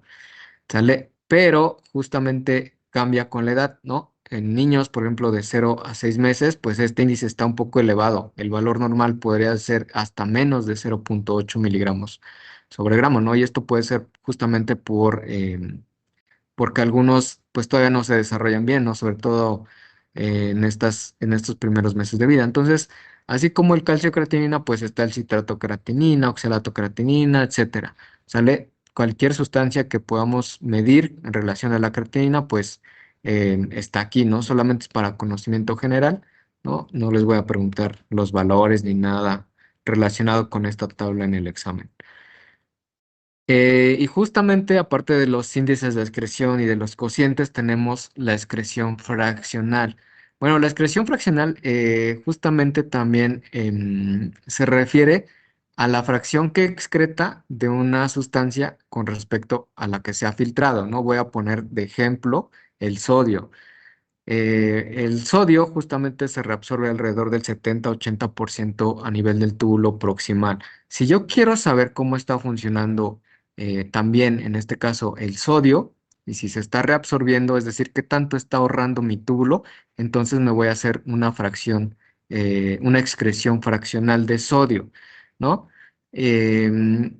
¿sale? Pero justamente cambia con la edad, ¿no? En niños, por ejemplo, de 0 a 6 meses, pues este índice está un poco elevado. El valor normal podría ser hasta menos de 0,8 miligramos sobre gramo, ¿no? Y esto puede ser justamente porque algunos pues todavía no se desarrollan bien, ¿no? Sobre todo en estos primeros meses de vida. Entonces, así como el calcio-creatinina, pues está el citrato-creatinina, oxalato-creatinina, etcétera. ¿Sale? Cualquier sustancia que podamos medir en relación a la creatinina, pues está aquí, ¿no? Solamente es para conocimiento general, ¿no? No les voy a preguntar los valores ni nada relacionado con esta tabla en el examen. Y justamente aparte de los índices de excreción y de los cocientes, tenemos la excreción fraccional. Bueno, la excreción fraccional justamente también se refiere a la fracción que excreta de una sustancia con respecto a la que se ha filtrado, ¿no? Voy a poner de ejemplo el sodio. El sodio justamente se reabsorbe alrededor del 70-80% a nivel del túbulo proximal. Si yo quiero saber cómo está funcionando también, en este caso, el sodio, y si se está reabsorbiendo, es decir, qué tanto está ahorrando mi túbulo, entonces me voy a hacer una fracción, una excreción fraccional de sodio, ¿no? Em,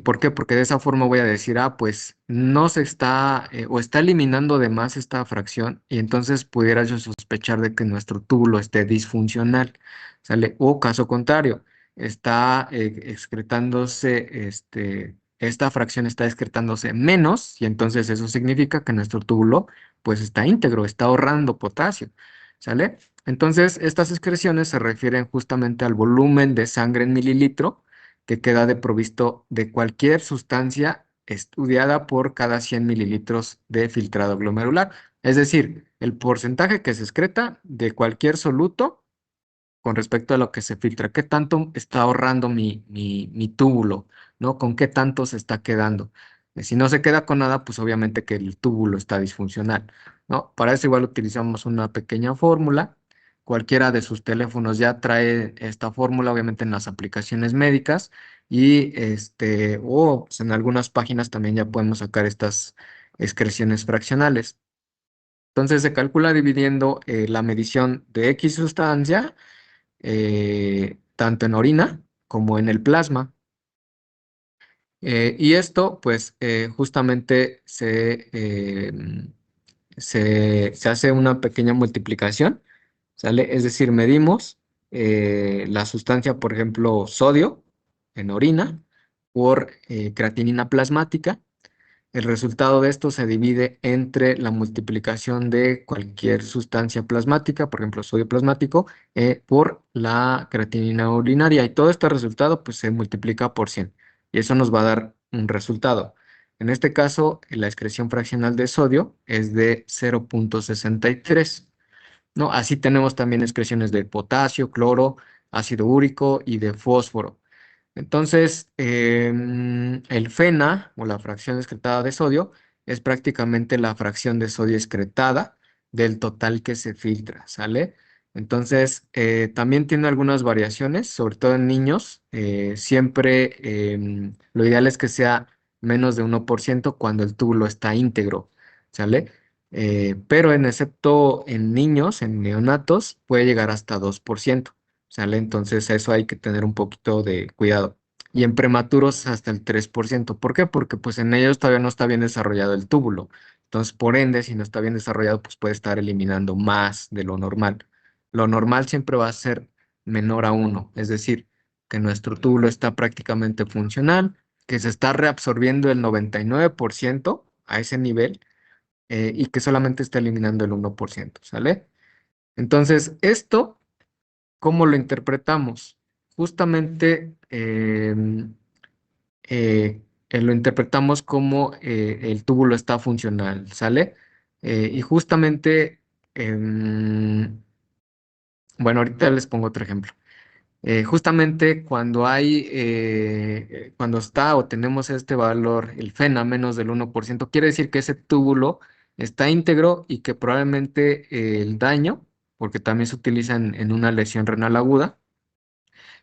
¿Por qué? Porque de esa forma voy a decir, pues no se está o está eliminando de más esta fracción y entonces pudiera yo sospechar de que nuestro túbulo esté disfuncional, ¿sale? O caso contrario, está excretándose, esta fracción está excretándose menos, y entonces eso significa que nuestro túbulo pues está íntegro, está ahorrando potasio, ¿sale? Entonces, estas excreciones se refieren justamente al volumen de sangre en mililitro que queda provisto de cualquier sustancia estudiada por cada 100 mililitros de filtrado glomerular. Es decir, el porcentaje que se excreta de cualquier soluto con respecto a lo que se filtra. ¿Qué tanto está ahorrando mi túbulo? ¿No? ¿Con qué tanto se está quedando? Si no se queda con nada, pues obviamente que el túbulo está disfuncional, ¿no? Para eso igual utilizamos una pequeña fórmula. Cualquiera de sus teléfonos ya trae esta fórmula, obviamente en las aplicaciones médicas, y o pues, en algunas páginas también ya podemos sacar estas excreciones fraccionales. Entonces se calcula dividiendo la medición de X sustancia tanto en orina como en el plasma. Y esto, pues, justamente se hace una pequeña multiplicación, ¿sale? Es decir, medimos la sustancia, por ejemplo, sodio en orina por creatinina plasmática. El resultado de esto se divide entre la multiplicación de cualquier sustancia plasmática, por ejemplo, sodio plasmático, por la creatinina urinaria. Y todo este resultado pues, se multiplica por 100. Y eso nos va a dar un resultado. En este caso, la excreción fraccional de sodio es de 0,63. ¿No? Así tenemos también excreciones de potasio, cloro, ácido úrico y de fósforo. Entonces, el FeNA, o la fracción excretada de sodio, es prácticamente la fracción de sodio excretada del total que se filtra, ¿sale? Entonces, también tiene algunas variaciones, sobre todo en niños. Siempre lo ideal es que sea menos de 1% cuando el túbulo está íntegro, ¿sale? Pero excepto en niños, en neonatos, puede llegar hasta 2%. ¿Sale? Entonces eso hay que tener un poquito de cuidado. Y en prematuros hasta el 3%. ¿Por qué? Porque pues en ellos todavía no está bien desarrollado el túbulo. Entonces, por ende, si no está bien desarrollado, pues puede estar eliminando más de lo normal. Lo normal siempre va a ser menor a 1, es decir, que nuestro túbulo está prácticamente funcional, que se está reabsorbiendo el 99% a ese nivel y que solamente está eliminando el 1%, ¿sale? Entonces, esto ¿cómo lo interpretamos? Justamente lo interpretamos como el túbulo está funcional, ¿sale? Y justamente, bueno, ahorita les pongo otro ejemplo. Justamente cuando está o tenemos este valor, el FeNA menos del 1%, quiere decir que ese túbulo está íntegro y que probablemente el daño, porque también se utiliza en una lesión renal aguda,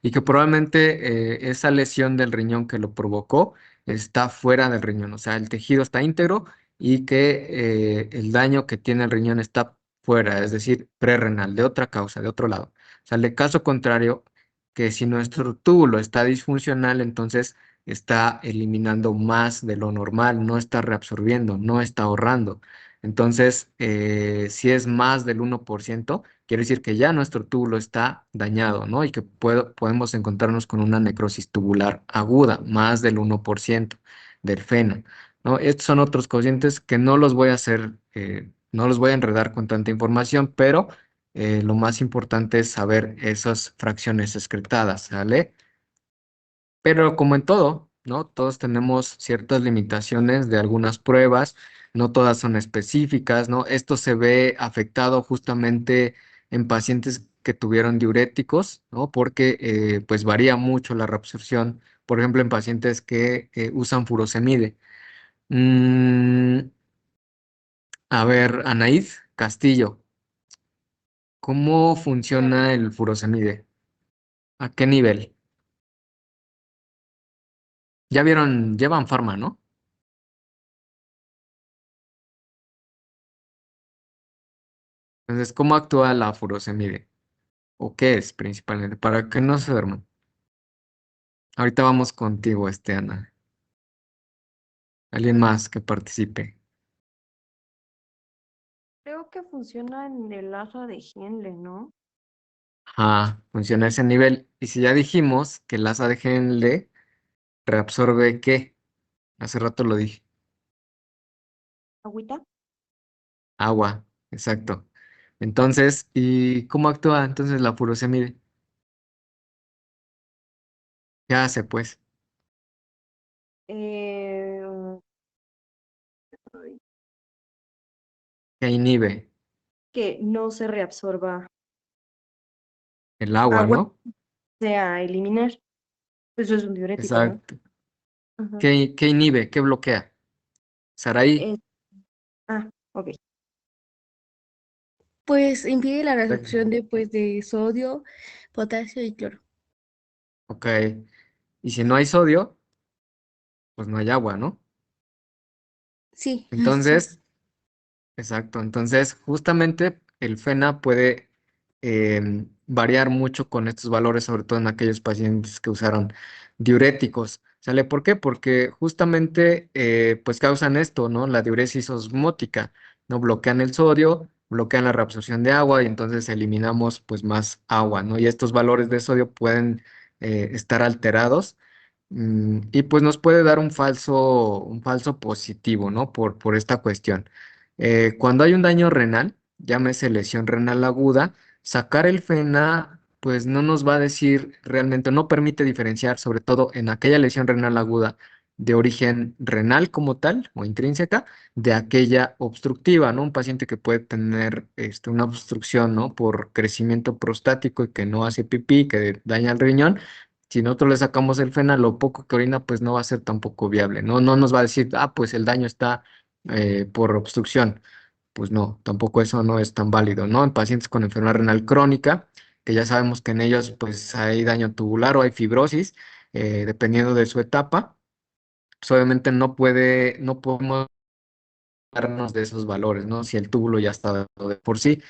y que probablemente esa lesión del riñón que lo provocó está fuera del riñón, o sea, el tejido está íntegro y que el daño que tiene el riñón está fuera, es decir, prerrenal, de otra causa, de otro lado. O sea, de caso contrario, que si nuestro túbulo está disfuncional, entonces está eliminando más de lo normal, no está reabsorbiendo, no está ahorrando. Entonces, si es más del 1%, quiere decir que ya nuestro túbulo está dañado, ¿no? Y que podemos encontrarnos con una necrosis tubular aguda, más del 1% del FeNO, ¿no? Estos son otros cocientes que no los voy a hacer, no los voy a enredar con tanta información, pero lo más importante es saber esas fracciones excretadas, ¿sale? Pero como en todo, ¿no? Todos tenemos ciertas limitaciones de algunas pruebas, no todas son específicas, ¿no? Esto se ve afectado justamente en pacientes que tuvieron diuréticos, ¿no? Porque pues varía mucho la reabsorción, por ejemplo, en pacientes que usan furosemide. Mm, a ver, Anaíd Castillo, ¿cómo funciona el furosemide? ¿A qué nivel? Ya vieron, llevan farma, ¿no? Entonces, ¿cómo actúa la furosemide? ¿O qué es principalmente? Para que no se duerman. Ahorita vamos contigo, Ana. Alguien más que participe. Creo que funciona en el asa de Henle, ¿no? Ajá, funciona a ese nivel. Y si ya dijimos que el asa de Henle reabsorbe ¿qué? Hace rato lo dije. Agüita. Agua, exacto. Entonces, ¿y cómo actúa entonces la furosemide? ¿Qué hace, pues? Eh, ¿Qué inhibe? que no se reabsorba El agua, agua, ¿no? sea eliminar. Eso es un diurético, ¿no? Exacto. Ajá. ¿Qué inhibe? ¿Qué bloquea? Saraí. Eh, ok. Pues impide la reducción de sodio, potasio y cloro. Ok. Y si no hay sodio, pues no hay agua, ¿no? Sí, sí. Entonces, exacto. Entonces, justamente el FENA puede variar mucho con estos valores, sobre todo en aquellos pacientes que usaron diuréticos. ¿Sale? ¿Por qué? Porque justamente pues causan esto, ¿no? La diuresis osmótica, ¿no? Bloquean el sodio, bloquean la reabsorción de agua y entonces eliminamos pues más agua, ¿no? Y estos valores de sodio pueden estar alterados. Y pues nos puede dar un falso positivo, ¿no? Por esta cuestión. Cuando hay un daño renal, llámese lesión renal aguda, sacar el FENA, pues no nos va a decir realmente, no permite diferenciar, sobre todo en aquella lesión renal aguda de origen renal como tal o intrínseca, de aquella obstructiva, ¿no? Un paciente que puede tener una obstrucción, ¿no? Por crecimiento prostático y que no hace pipí, que daña el riñón. Si nosotros le sacamos el FENA, lo poco que orina, pues no va a ser tampoco viable, ¿no? No nos va a decir, ah, pues el daño está por obstrucción. Pues no, tampoco eso no es tan válido, ¿no? En pacientes con enfermedad renal crónica, que ya sabemos que en ellos pues hay daño tubular o hay fibrosis, dependiendo de su etapa, pues obviamente no podemos darnos de esos valores, ¿no? Si el túbulo ya está dado de por sí.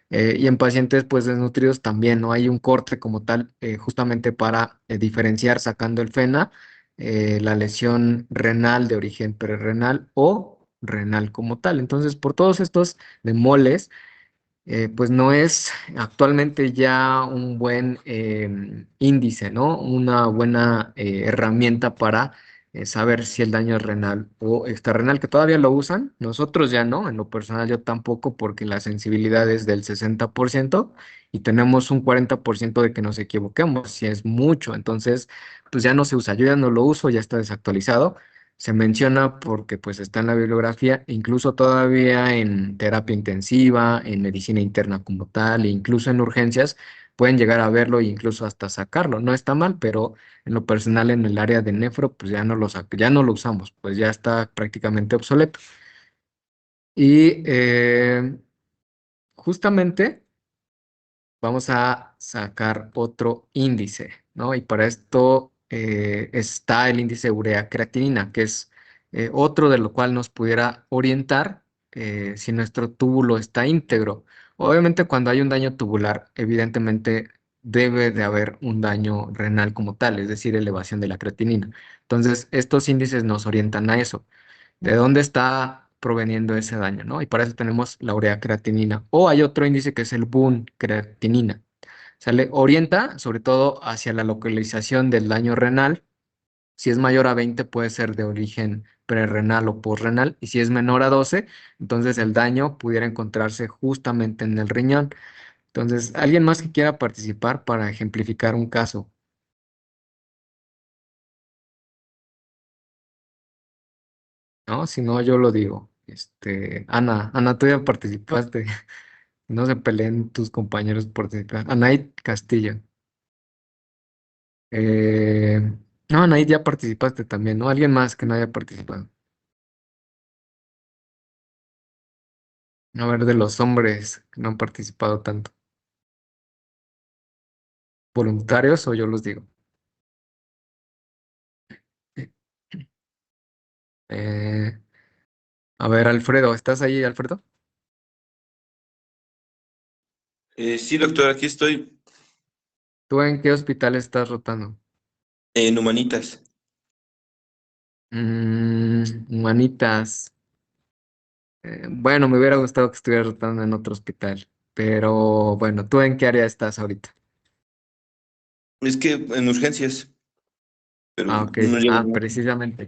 Y en pacientes pues desnutridos también, ¿no? Hay un corte como tal, justamente para diferenciar sacando el FENA, la lesión renal de origen prerrenal o renal como tal. Entonces, por todos estos bemoles, pues no es actualmente ya un buen índice, ¿no? Una buena herramienta para saber si el daño es renal o extrarrenal, que todavía lo usan, nosotros ya no, en lo personal yo tampoco, porque la sensibilidad es del 60% y tenemos un 40% de que nos equivoquemos, si es mucho, entonces pues ya no se usa, yo ya no lo uso, ya está desactualizado. Se menciona porque pues está en la bibliografía, incluso todavía en terapia intensiva, en medicina interna como tal, e incluso en urgencias, pueden llegar a verlo e incluso hasta sacarlo. No está mal, pero en lo personal en el área de nefro, pues ya no lo usamos, pues ya está prácticamente obsoleto. Y justamente vamos a sacar otro índice, ¿no? Y para esto está el índice urea creatinina, que es otro de lo cual nos pudiera orientar si nuestro túbulo está íntegro. Obviamente cuando hay un daño tubular, evidentemente debe de haber un daño renal como tal, es decir, elevación de la creatinina. Entonces, estos índices nos orientan a eso. ¿De dónde está proveniendo ese daño, no? Y para eso tenemos la urea creatinina. O hay otro índice que es el BUN creatinina. Se le orienta sobre todo hacia la localización del daño renal. Si es mayor a 20 puede ser de origen prerrenal o postrenal. Y si es menor a 12, entonces el daño pudiera encontrarse justamente en el riñón. Entonces, ¿alguien más que quiera participar para ejemplificar un caso? ¿No? Si no, yo lo digo. Ana, tú ya participaste. No se peleen tus compañeros por participar. Anaid Castillo. Eh, no, Anaid, ya participaste también, ¿no? Alguien más que no haya participado. A ver, de los hombres que no han participado tanto. ¿Voluntarios o yo los digo? Eh, a ver, Alfredo, ¿estás ahí, Alfredo? Sí, doctor, aquí estoy ¿Tú en qué hospital estás rotando? en Humanitas. Humanitas. Bueno, me hubiera gustado que estuvieras rotando en otro hospital, pero bueno, ¿tú en qué área estás ahorita? Es que en urgencias, pero Ah, ok. no llega. Precisamente.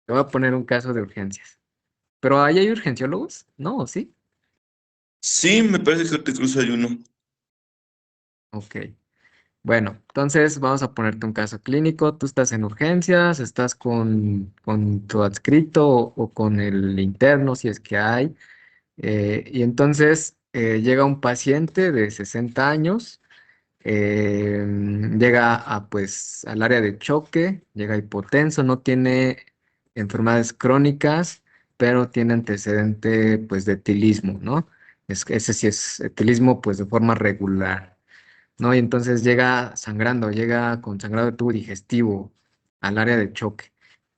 Te voy a poner un caso de urgencias. ¿Pero ahí hay urgenciólogos? No, ¿sí? Sí, me parece que incluso hay uno. Ok. Bueno, entonces vamos a ponerte un caso clínico. Tú estás en urgencias, estás con tu adscrito o con el interno, si es que hay. Y entonces llega un paciente de 60 años, llega pues, al área de choque, llega hipotenso, no tiene enfermedades crónicas, pero tiene antecedente pues, de etilismo, ¿no? Ese sí es etilismo pues, de forma regular. ¿No? Y entonces llega sangrando, llega con sangrado de tubo digestivo al área de choque.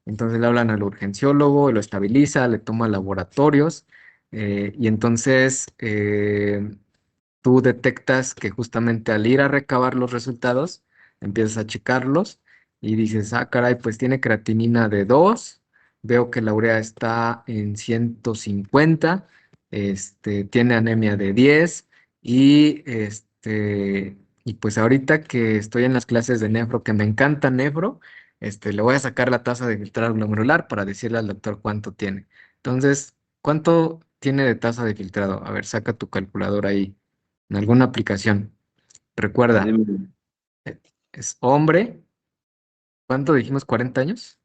Entonces le hablan al urgenciólogo, lo estabiliza, le toma laboratorios y entonces tú detectas que justamente al ir a recabar los resultados, empiezas a checarlos y dices, ah, caray, pues tiene creatinina de 2, veo que la urea está en 150, tiene anemia de 10 y pues ahorita que estoy en las clases de nefro, que me encanta nefro, le voy a sacar la tasa de filtrado glomerular para decirle al doctor cuánto tiene. Entonces, ¿cuánto tiene de tasa de filtrado? A ver, saca tu calculadora ahí en alguna aplicación. Recuerda, Dime, es hombre, ¿cuánto dijimos? ¿40 años?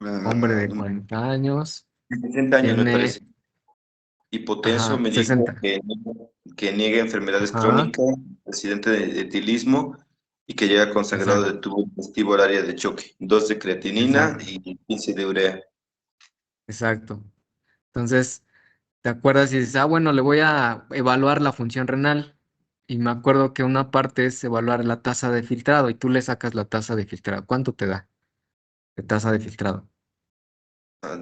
Hombre de no, 40 años, 60 años me tiene, parece. Hipotenso, ajá, me dijo 60. que niega enfermedades Ajá, crónicas, residente de etilismo y que llega con sangrado exacto, de tubo digestivo al área de choque. 2 de creatinina exacto, y 15 de urea. exacto. Entonces, ¿te acuerdas y dices, ah, bueno, le voy a evaluar la función renal? Y me acuerdo que una parte es evaluar la tasa de filtrado y tú le sacas la tasa de filtrado. ¿Cuánto te da de tasa de filtrado?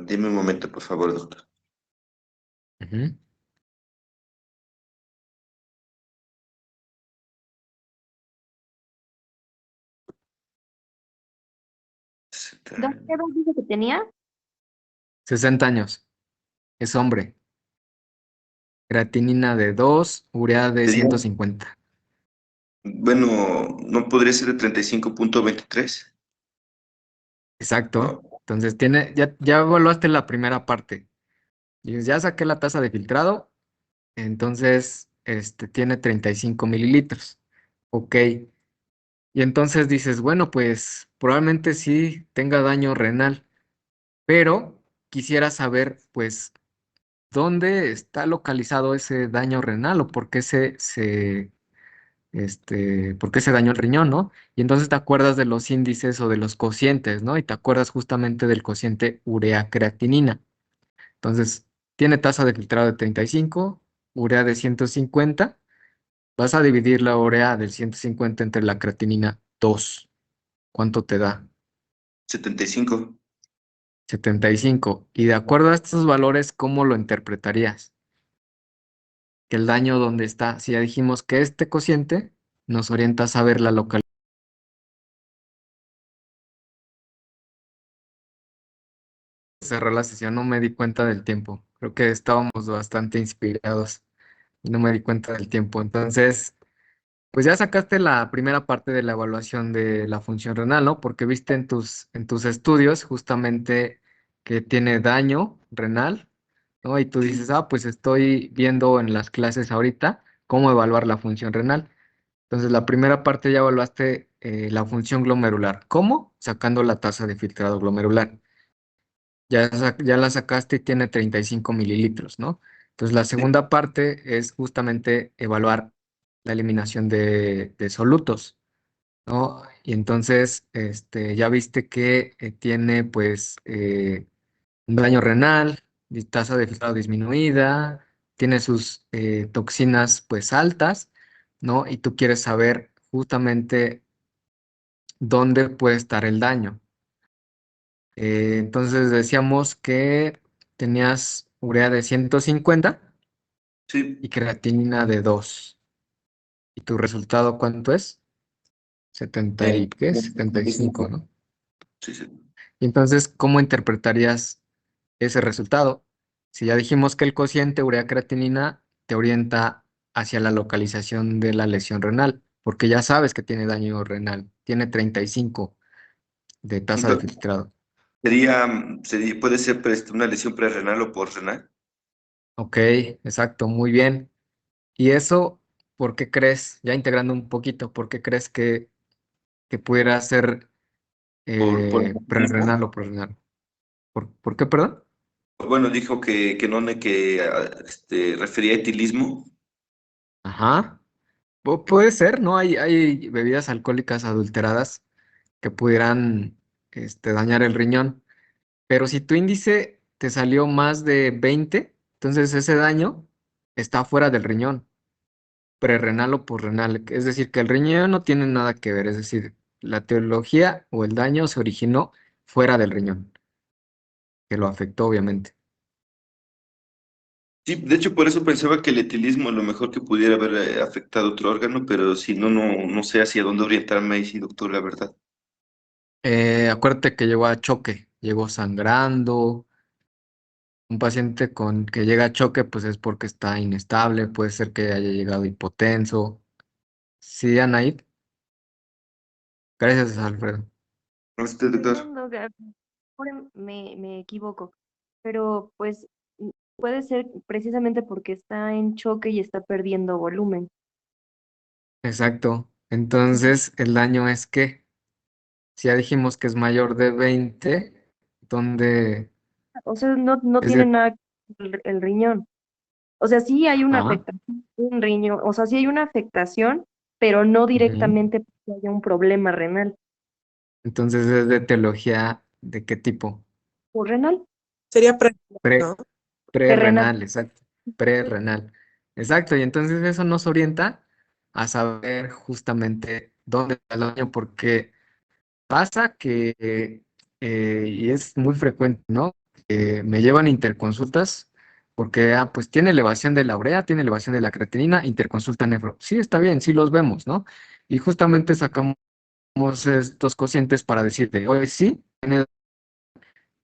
Dime un momento, por favor, doctor. Ujú. ¿Dos dedos dice que tenía? 60 años, es hombre. Creatinina de 2, urea de Sería, 150. bueno, ¿no podría ser de 35,23? Exacto. No, Entonces ya evaluaste la primera parte. Dices, ya saqué la tasa de filtrado, entonces tiene 35 mililitros. Ok. Y entonces dices, bueno, pues probablemente sí tenga daño renal, pero quisiera saber, pues, dónde está localizado ese daño renal o por qué se dañó el riñón, ¿no? Y entonces te acuerdas de los índices o de los cocientes, ¿no? Y te acuerdas justamente del cociente urea-creatinina. Entonces, tiene tasa de filtrado de 35, urea de 150. Vas a dividir la urea del 150 entre la creatinina 2. ¿Cuánto te da? 75. 75. Y de acuerdo a estos valores, ¿cómo lo interpretarías? Que el daño dónde está. Si ya dijimos que este cociente nos orienta a saber la localidad. Cerró la sesión, no me di cuenta del tiempo. Creo que estábamos bastante inspirados y no me di cuenta del tiempo. Entonces, pues ya sacaste la primera parte de la evaluación de la función renal, ¿no? Porque viste en tus estudios justamente que tiene daño renal, ¿no? Y tú dices, ah, pues estoy viendo en las clases ahorita cómo evaluar la función renal. Entonces, la primera parte ya evaluaste la función glomerular. ¿Cómo? Sacando la tasa de filtrado glomerular. Ya la sacaste y tiene 35 mililitros, ¿no? Entonces la Sí. segunda parte es justamente evaluar la eliminación de solutos, ¿no? Y entonces ya viste que tiene pues un daño renal, tasa de filtrado disminuida, tiene sus toxinas pues altas, ¿no? Y tú quieres saber justamente dónde puede estar el daño. Entonces decíamos que tenías urea de 150 Sí, y creatinina de 2. ¿Y tu resultado cuánto es? 70 eh, y ¿qué? 75, ¿no? sí, sí. Y entonces, ¿cómo interpretarías ese resultado? Si ya dijimos que el cociente urea-creatinina te orienta hacia la localización de la lesión renal, porque ya sabes que tiene daño renal, tiene 35 de tasa de Entonces, filtrado. puede ser una lesión prerrenal o postrenal. Ok, exacto, muy bien. ¿Y eso por qué crees, ya integrando un poquito, por qué crees que pudiera ser Por el prerrenal mecanismo. o prorrenal? ¿Por qué, perdón? Bueno, dijo que no, refería a etilismo. Ajá. Puede ser, ¿no? Hay bebidas alcohólicas adulteradas que pudieran dañar el riñón, pero si tu índice te salió más de 20, entonces ese daño está fuera del riñón, prerrenal o posrenal, es decir, que el riñón no tiene nada que ver, es decir, la etiología o el daño se originó fuera del riñón, que lo afectó obviamente. Sí, de hecho por eso pensaba que el etilismo a lo mejor que pudiera haber afectado otro órgano, pero si no, no sé hacia dónde orientarme ahí, sí, doctor, la verdad. Acuérdate que llegó a choque, llegó sangrando. Un paciente con que llega a choque, pues es porque está inestable, puede ser que haya llegado hipotenso. Sí, Anaid, gracias, Alfredo. Doctor. Entiendo, que a lo mejor me equivoco, pero pues puede ser precisamente porque está en choque y está perdiendo volumen. Exacto. Entonces, el daño es que, si ya dijimos que es mayor de 20, donde O sea, no es tiene de... nada que ver el riñón. O sea, sí hay una Ajá, afectación de un riñón, o sea, sí hay una afectación, pero no ujú. directamente porque haya un problema renal. Entonces, es de etiología, ¿de qué tipo? ¿O renal? Sería Pre, ¿no? Renal. Prerrenal, exacto. Prerrenal. Exacto, y entonces eso nos orienta a saber justamente dónde está el daño, porque pasa que, y es muy frecuente, ¿no? Me llevan interconsultas porque, pues tiene elevación de la urea, tiene elevación de la creatinina, interconsulta nefro. Sí, está bien, sí los vemos, ¿no? Y justamente sacamos estos cocientes para decirte, oye, sí,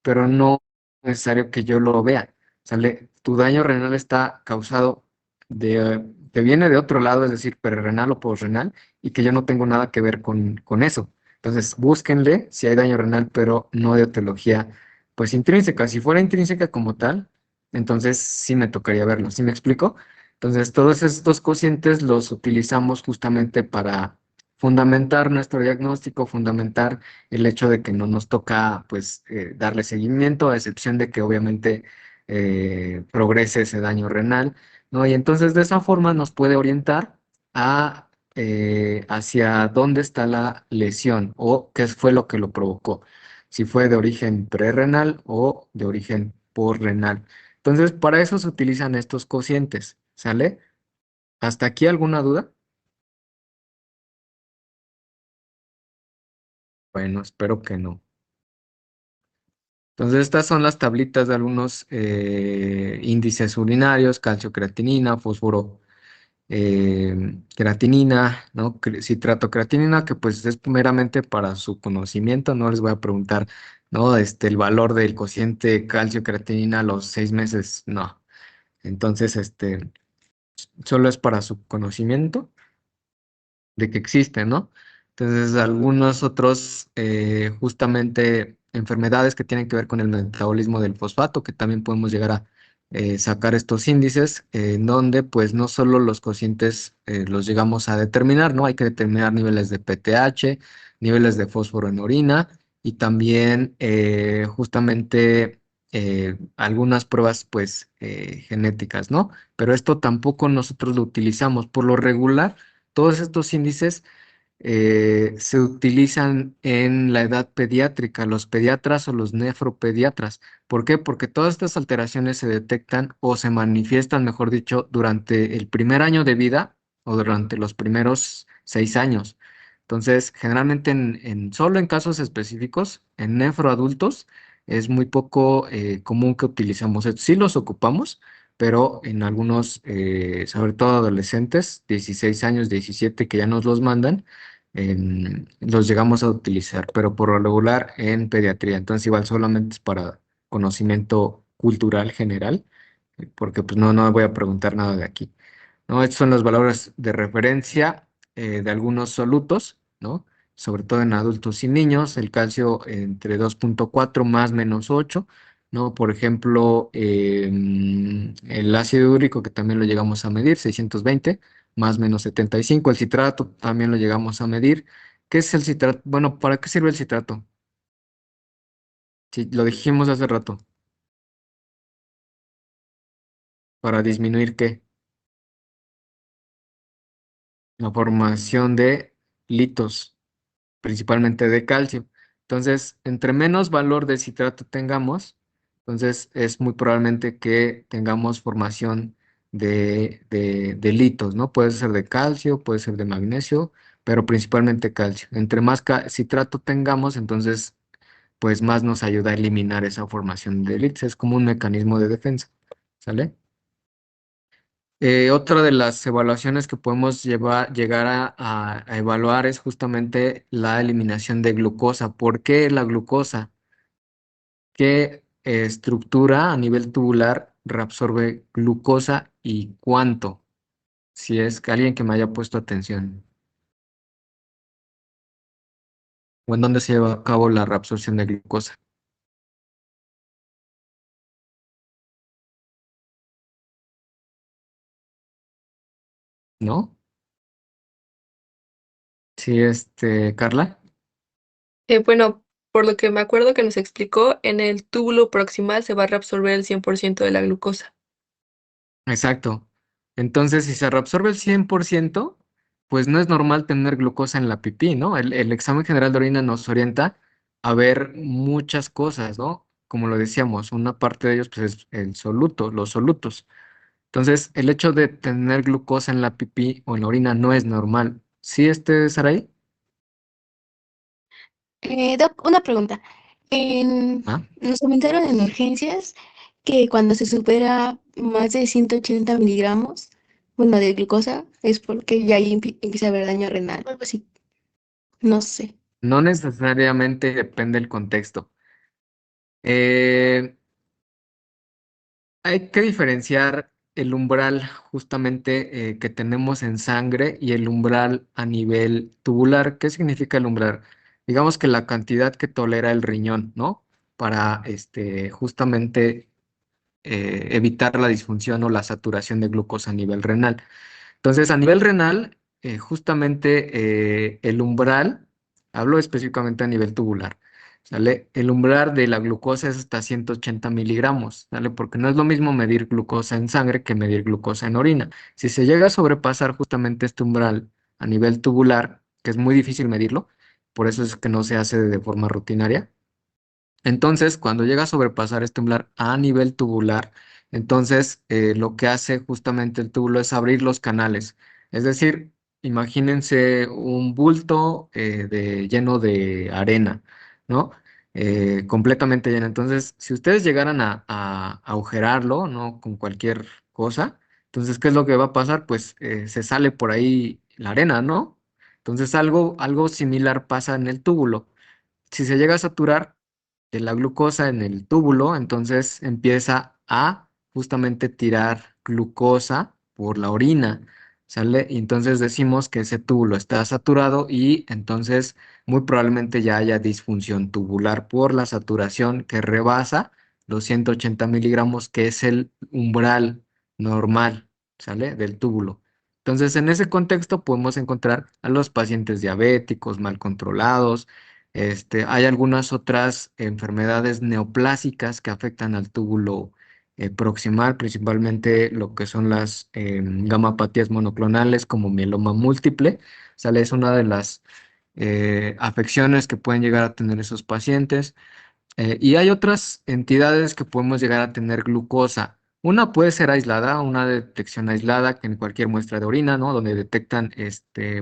pero no es necesario que yo lo vea. ¿Sale? Tu daño renal está causado te viene de otro lado, es decir, perrenal o posrenal, y que yo no tengo nada que ver con eso. Entonces, búsquenle si hay daño renal, pero no de etiología, pues intrínseca. Si fuera intrínseca como tal, entonces sí me tocaría verlo. ¿Sí me explico? Entonces, todos estos cocientes los utilizamos justamente para fundamentar nuestro diagnóstico, fundamentar el hecho de que no nos toca pues darle seguimiento, a excepción de que obviamente progrese ese daño renal, ¿no? Y entonces de esa forma nos puede orientar hacia dónde está la lesión o qué fue lo que lo provocó, si fue de origen prerrenal o de origen postrenal. Entonces, para eso se utilizan estos cocientes, ¿sale? ¿Hasta aquí alguna duda? Bueno, espero que no. Entonces, estas son las tablitas de algunos índices urinarios, calcio-creatinina, fósforo, creatinina, ¿no? Citrato-creatinina, que pues es meramente para su conocimiento, no les voy a preguntar, ¿no? El valor del cociente calcio-creatinina a los 6 meses, no. Entonces, solo es para su conocimiento de que existen, ¿no? Entonces, algunos otros, justamente enfermedades que tienen que ver con el metabolismo del fosfato, que también podemos llegar a sacar estos índices, en donde pues no solo los cocientes los llegamos a determinar, ¿no? Hay que determinar niveles de PTH, niveles de fósforo en orina y también justamente algunas pruebas pues genéticas, ¿no? Pero esto tampoco nosotros lo utilizamos. Por lo regular, todos estos índices se utilizan en la edad pediátrica, los pediatras o los nefropediatras. ¿Por qué? Porque todas estas alteraciones se detectan o se manifiestan, mejor dicho, durante el primer año de vida o durante los primeros 6 años. Entonces, generalmente solo en casos específicos, en nefroadultos, es muy poco común que utilicemos esto. Sí los ocupamos, pero en algunos, sobre todo adolescentes, 16 años, 17, que ya nos los mandan, los llegamos a utilizar, pero por lo regular en pediatría. Entonces, igual solamente es para conocimiento cultural general, porque pues no voy a preguntar nada de aquí. ¿No? Estos son los valores de referencia de algunos solutos, ¿no? Sobre todo en adultos y niños, el calcio entre 2,4 más menos 8, ¿no? Por ejemplo, el ácido úrico, que también lo llegamos a medir, 620 más menos 75. El citrato también lo llegamos a medir. ¿Qué es el citrato? Bueno, ¿para qué sirve el citrato? Sí, lo dijimos hace rato. ¿Para disminuir qué? La formación de litos, principalmente de calcio. Entonces, entre menos valor de citrato tengamos, entonces es muy probablemente que tengamos formación de litos, ¿no? Puede ser de calcio, puede ser de magnesio, pero principalmente calcio. Entre más citrato tengamos, entonces, pues más nos ayuda a eliminar esa formación de litos. Es como un mecanismo de defensa, ¿sale? Otra de las evaluaciones que podemos llegar a evaluar es justamente la eliminación de glucosa. ¿Por qué la glucosa? ¿Qué estructura a nivel tubular reabsorbe glucosa y cuánto? Si es que alguien que me haya puesto atención. ¿O en dónde se lleva a cabo la reabsorción de glucosa? ¿No? Sí, Carla. Bueno, por lo que me acuerdo que nos explicó, en el túbulo proximal se va a reabsorber el 100% de la glucosa. Exacto. Entonces, si se reabsorbe el 100%, pues no es normal tener glucosa en la pipí, ¿no? El examen general de orina nos orienta a ver muchas cosas, ¿no? Como lo decíamos, una parte de ellos pues, es el soluto, los solutos. Entonces, el hecho de tener glucosa en la pipí o en la orina no es normal. ¿Sí, Saraí? Doc, una pregunta. ¿Ah? Nos comentaron en urgencias que cuando se supera más de 180 miligramos, bueno, de glucosa, es porque ya ahí empieza a haber daño renal o algo así. No sé. No necesariamente depende del contexto. Eh, Hay que diferenciar el umbral justamente que tenemos en sangre y el umbral a nivel tubular. ¿Qué significa el umbral? Digamos que la cantidad que tolera el riñón, ¿no? Para justamente evitar la disfunción o la saturación de glucosa a nivel renal. Entonces, a nivel renal, justamente el umbral, hablo específicamente a nivel tubular, ¿sale? El umbral de la glucosa es hasta 180 miligramos, ¿sale? Porque no es lo mismo medir glucosa en sangre que medir glucosa en orina. Si se llega a sobrepasar justamente este umbral a nivel tubular, que es muy difícil medirlo, por eso es que no se hace de forma rutinaria, entonces, cuando llega a sobrepasar este umbral a nivel tubular, entonces lo que hace justamente el túbulo es abrir los canales. Es decir, imagínense un bulto lleno de arena, ¿no? Completamente lleno. Entonces, si ustedes llegaran a agujerarlo, ¿no? Con cualquier cosa, entonces, ¿qué es lo que va a pasar? Pues se sale por ahí la arena, ¿no? Entonces, algo similar pasa en el túbulo. Si se llega a saturar la glucosa en el túbulo, entonces empieza a justamente tirar glucosa por la orina, ¿sale? Y entonces decimos que ese túbulo está saturado y entonces muy probablemente ya haya disfunción tubular por la saturación que rebasa los 180 miligramos, que es el umbral normal, ¿sale? Del túbulo. Entonces, en ese contexto podemos encontrar a los pacientes diabéticos mal controlados. Hay algunas otras enfermedades neoplásicas que afectan al túbulo proximal, principalmente lo que son las gamapatías monoclonales como mieloma múltiple. ¿Sale? Es una de las afecciones que pueden llegar a tener esos pacientes. Y hay otras entidades que podemos llegar a tener glucosa. Una puede ser aislada, una detección aislada que en cualquier muestra de orina, ¿no? Donde detectan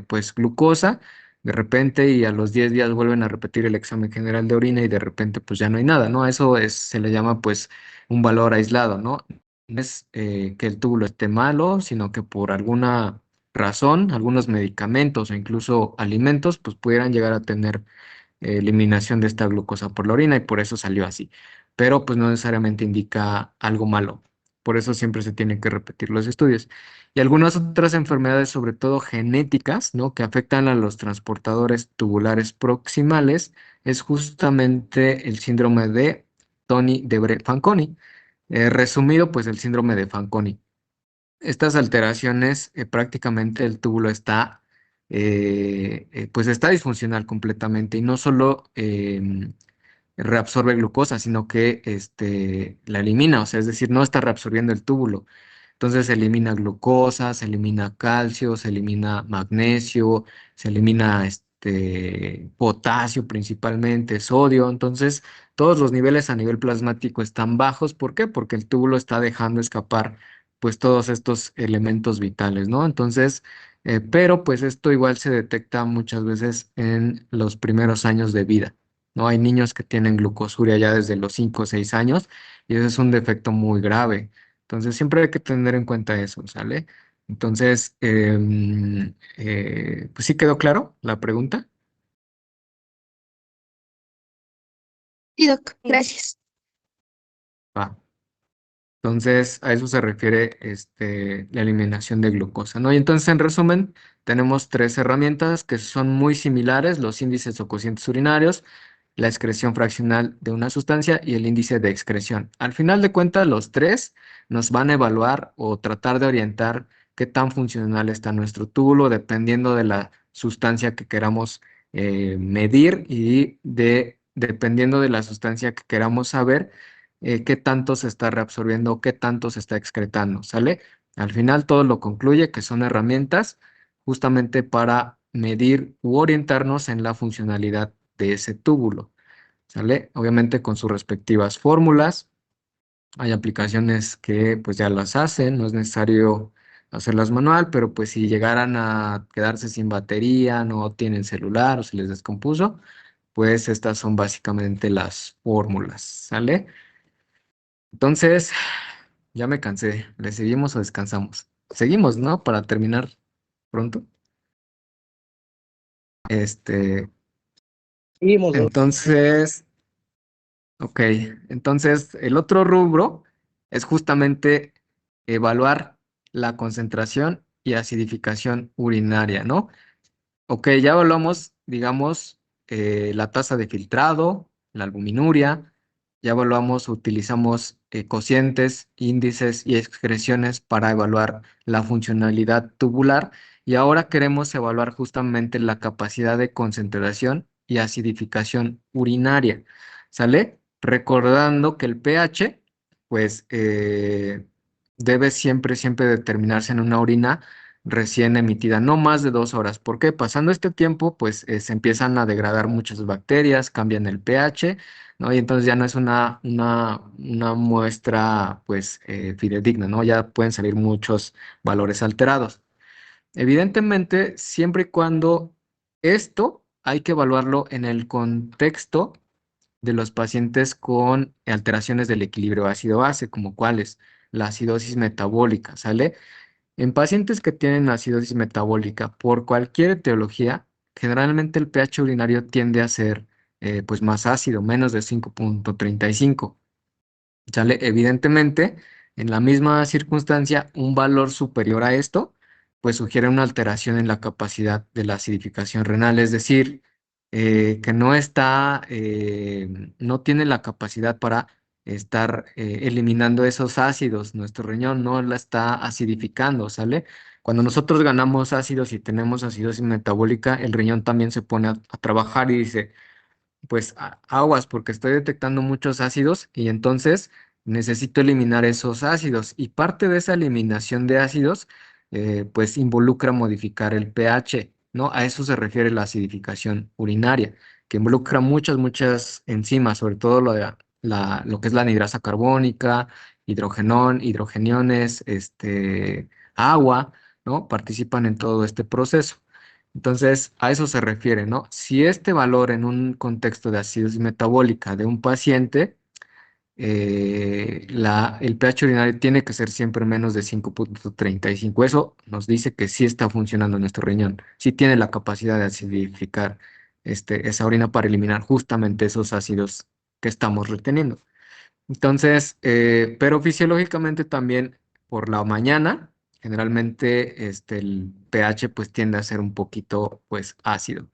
pues glucosa de repente y a los 10 días vuelven a repetir el examen general de orina y de repente pues ya no hay nada, ¿no? Eso se le llama pues un valor aislado, ¿no? No es que el túbulo esté malo, sino que por alguna razón, algunos medicamentos o incluso alimentos pues pudieran llegar a tener eliminación de esta glucosa por la orina y por eso salió así. Pero pues no necesariamente indica algo malo. por eso siempre se tienen que repetir los estudios. Y algunas otras enfermedades, sobre todo genéticas, ¿no? Que afectan a los transportadores tubulares proximales, es justamente el síndrome de Tony de Fanconi. Resumido, pues el síndrome de Fanconi. Estas alteraciones, prácticamente el túbulo está, pues está disfuncional completamente y no solo reabsorbe glucosa, sino que la elimina, o sea, es decir, no está reabsorbiendo el túbulo. Entonces se elimina glucosa, se elimina calcio, se elimina magnesio, se elimina potasio principalmente, sodio. Entonces, todos los niveles a nivel plasmático están bajos. ¿Por qué? Porque el túbulo está dejando escapar pues todos estos elementos vitales, ¿no? Entonces, pero pues esto igual se detecta muchas veces en los primeros años de vida. ¿No? Hay niños que tienen glucosuria ya desde los 5 o 6 años y ese es un defecto muy grave. Entonces siempre hay que tener en cuenta eso, ¿sale? Entonces, pues sí quedó claro la pregunta. Sí, Doc, Sí. gracias. Va. Entonces, a eso se refiere la eliminación de glucosa, ¿no? Y entonces, en resumen, tenemos tres herramientas que son muy similares: los índices o cocientes urinarios, la excreción fraccional de una sustancia y el índice de excreción. Al final de cuentas, los tres nos van a evaluar o tratar de orientar qué tan funcional está nuestro túbulo, dependiendo de la sustancia que queramos medir y dependiendo de la sustancia que queramos saber qué tanto se está reabsorbiendo, qué tanto se está excretando, ¿sale? Al final todo lo concluye que son herramientas justamente para medir u orientarnos en la funcionalidad de ese túbulo, ¿sale? Obviamente con sus respectivas fórmulas. Hay aplicaciones que pues ya las hacen, no es necesario hacerlas manual, pero pues si llegaran a quedarse sin batería, no tienen celular o se les descompuso, pues estas son básicamente las fórmulas, ¿sale? Entonces, ya me cansé. ¿Le seguimos o descansamos? Seguimos, ¿no? Para terminar pronto. Este, Seguimos, Doc. entonces, ok. Entonces, el otro rubro es justamente evaluar la concentración y acidificación urinaria, ¿no? Ok, ya evaluamos, digamos, la tasa de filtrado, la albuminuria, ya evaluamos, utilizamos cocientes, índices y excreciones para evaluar la funcionalidad tubular y ahora queremos evaluar justamente la capacidad de concentración y acidificación urinaria, ¿sale? Recordando que el pH, pues, debe siempre, siempre determinarse en una orina recién emitida, no más de 2 horas. ¿Por qué? Pasando este tiempo, pues se empiezan a degradar muchas bacterias, cambian el pH, ¿no? Y entonces ya no es una muestra, pues, fidedigna, ¿no? Ya pueden salir muchos valores alterados. Evidentemente, siempre y cuando esto hay que evaluarlo en el contexto de los pacientes con alteraciones del equilibrio ácido-base, como cuáles, la acidosis metabólica, ¿sale? En pacientes que tienen acidosis metabólica por cualquier etiología, generalmente el pH urinario tiende a ser pues más ácido, menos de 5,35. ¿Sale? Evidentemente, en la misma circunstancia, un valor superior a esto, pues sugiere una alteración en la capacidad de la acidificación renal, es decir, que no está, no tiene la capacidad para estar eliminando esos ácidos. Nuestro riñón no la está acidificando, ¿sale? Cuando nosotros ganamos ácidos y tenemos acidosis metabólica, el riñón también se pone a trabajar y dice, pues aguas porque estoy detectando muchos ácidos y entonces necesito eliminar esos ácidos y parte de esa eliminación de ácidos pues involucra modificar el pH, ¿no? A eso se refiere la acidificación urinaria, que involucra muchas, muchas enzimas, sobre todo lo que es la anhidrasa carbónica, hidrogenón, hidrogeniones, agua, ¿no? Participan en todo este proceso. Entonces, a eso se refiere, ¿no? Si este valor en un contexto de acidosis metabólica de un paciente, el pH urinario tiene que ser siempre menos de 5,35. Eso nos dice que sí está funcionando nuestro riñón, sí tiene la capacidad de acidificar esa orina para eliminar justamente esos ácidos que estamos reteniendo. Entonces, pero fisiológicamente también por la mañana, generalmente el pH pues tiende a ser un poquito pues ácido,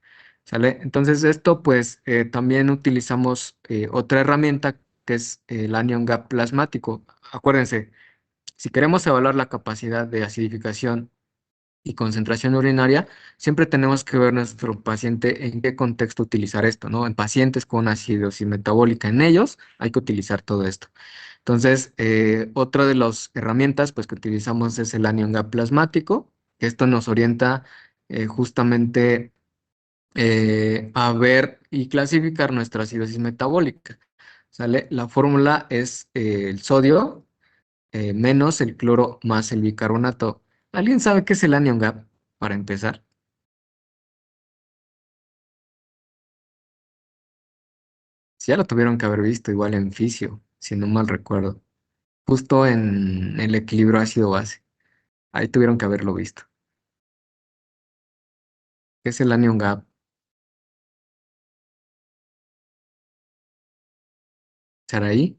¿sale? Entonces esto pues también utilizamos otra herramienta que es el anion gap plasmático. Acuérdense, si queremos evaluar la capacidad de acidificación y concentración urinaria, siempre tenemos que ver nuestro paciente en qué contexto utilizar esto, ¿no? En pacientes con acidosis metabólica, en ellos hay que utilizar todo esto. Entonces, otra de las herramientas pues, que utilizamos es el anion gap plasmático. Esto nos orienta justamente a ver y clasificar nuestra acidosis metabólica. ¿Sale? La fórmula es el sodio menos el cloro más el bicarbonato. ¿Alguien sabe qué es el anion gap para empezar? Sí, ya lo tuvieron que haber visto igual en fisio, si no mal recuerdo. Justo en el equilibrio ácido-base. Ahí tuvieron que haberlo visto. ¿Qué es el anion gap? ¿Saraí?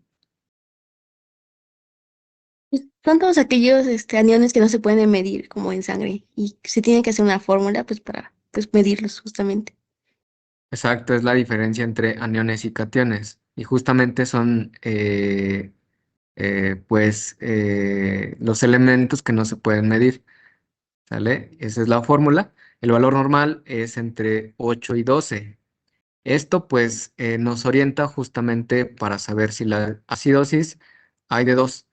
Son todos aquellos aniones que no se pueden medir como en sangre y se tiene que hacer una fórmula pues para pues medirlos justamente. Exacto, es la diferencia entre aniones y cationes. Y justamente son los elementos que no se pueden medir. ¿Sale? Esa es la fórmula. El valor normal es entre 8 y 12. Esto pues nos orienta justamente para saber si la acidosis hay de dos.